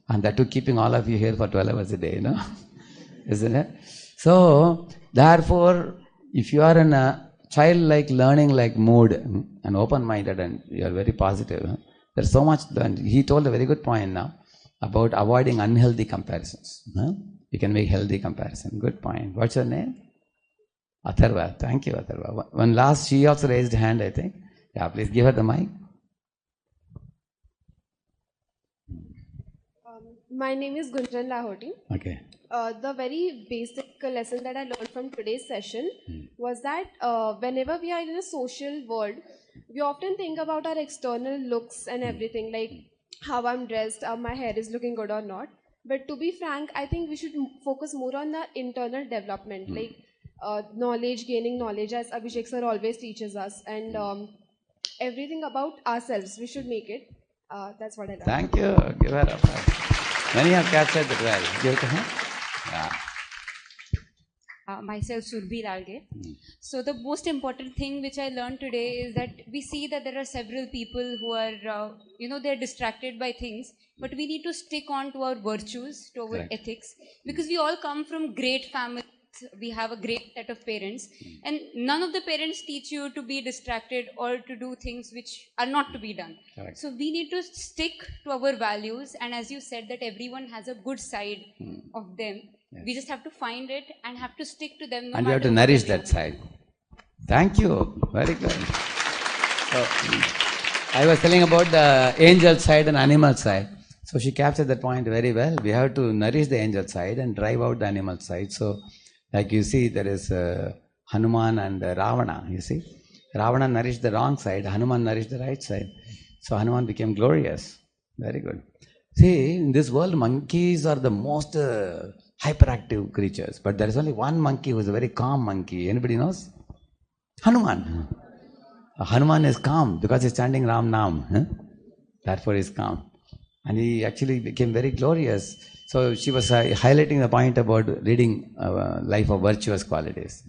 And that too, keeping all of you here for 12 hours a day, isn't it? So, therefore, if you are in a childlike, learning-like mood and open-minded and you are very positive, there's so much to learn. He told a very good point now about avoiding unhealthy comparisons. You can make healthy comparison. Good point. What's your name? Atharva. Thank you, Atharva. One last, she also raised hand, I think. Yeah, please give her the mic. My name is Gunjan Lahoti. Okay. The very basic lesson that I learned from today's session was that whenever we are in a social world, we often think about our external looks and everything, like how I'm dressed, my hair is looking good or not. But to be frank, I think we should focus more on the internal development, like knowledge, gaining knowledge, as Abhishek sir always teaches us, and everything about ourselves. We should make it. That's what I learned. Thank you. Give her a applause. Many have captured it well. Give it to her. Yeah. Myself, Surbhi Lalge. So the most important thing which I learned today is that we see that there are several people who are, they're distracted by things, but we need to stick on to our virtues, to our ethics, because we all come from great families. We have a great set of parents, and none of the parents teach you to be distracted or to do things which are not to be done. Correct. So we need to stick to our values, and as you said that everyone has a good side of them. Yes. We just have to find it and have to stick to them. And you have to nourish that side. Thank you. Very good. So, I was telling about the angel side and animal side. So she captured that point very well. We have to nourish the angel side and drive out the animal side. So, like you see, there is Hanuman and Ravana. You see, Ravana nourished the wrong side. Hanuman nourished the right side. So Hanuman became glorious. Very good. See, in this world, monkeys are the most hyperactive creatures, but there is only one monkey who is a very calm monkey. Anybody knows? Hanuman. Hanuman is calm because he's chanting Ram Nam. Therefore, he's calm. And he actually became very glorious. So she was highlighting the point about reading life of virtuous qualities.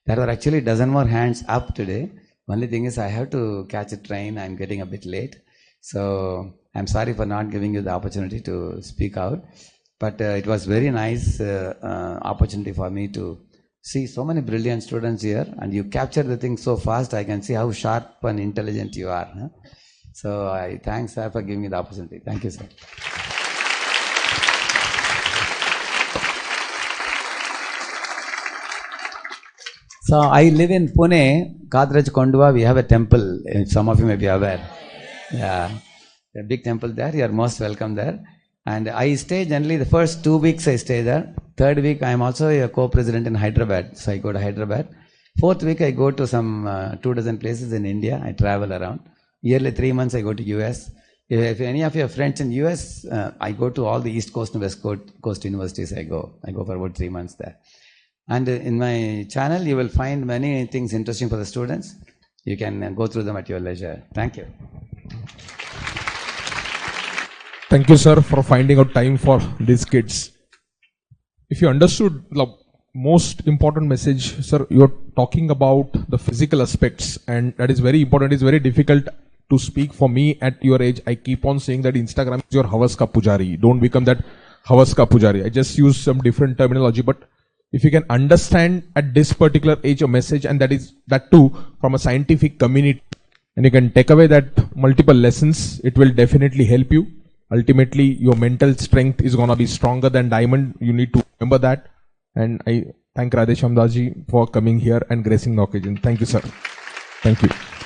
There are actually a dozen more hands up today. Only thing is I have to catch a train. I'm getting a bit late. So I'm sorry for not giving you the opportunity to speak out. But it was very nice opportunity for me to see so many brilliant students here, and you capture the thing so fast. I can see how sharp and intelligent you are. So I thanks sir for giving me the opportunity. Thank you, sir. So I live in Pune, Kadraj Kondua. We have a temple. Some of you may be aware. Yeah, a big temple there. You are most welcome there. And I stay generally the first 2 weeks I stay there. Third week I am also a co-president in Hyderabad. So I go to Hyderabad. Fourth week I go to some 2 dozen places in India. I travel around. Yearly 3 months I go to US. If any of your friends in US, I go to all the East Coast and West Coast universities I go for about 3 months there. And in my channel you will find many things interesting for the students. You can go through them at your leisure. Thank you. Thank you, sir, for finding out time for these kids. If you understood the most important message, sir, you're talking about the physical aspects, and that is very important. It's very difficult to speak for me at your age. I keep on saying that Instagram is your havas ka pujari. Don't become that Havas ka pujari. I just use some different terminology, but if you can understand at this particular age a message, and that too from a scientific community, and you can take away that multiple lessons, it will definitely help you. Ultimately, your mental strength is gonna be stronger than diamond. You need to remember that. And I thank Radheshyamdas ji for coming here and gracing the occasion. Thank you, sir. Thank you.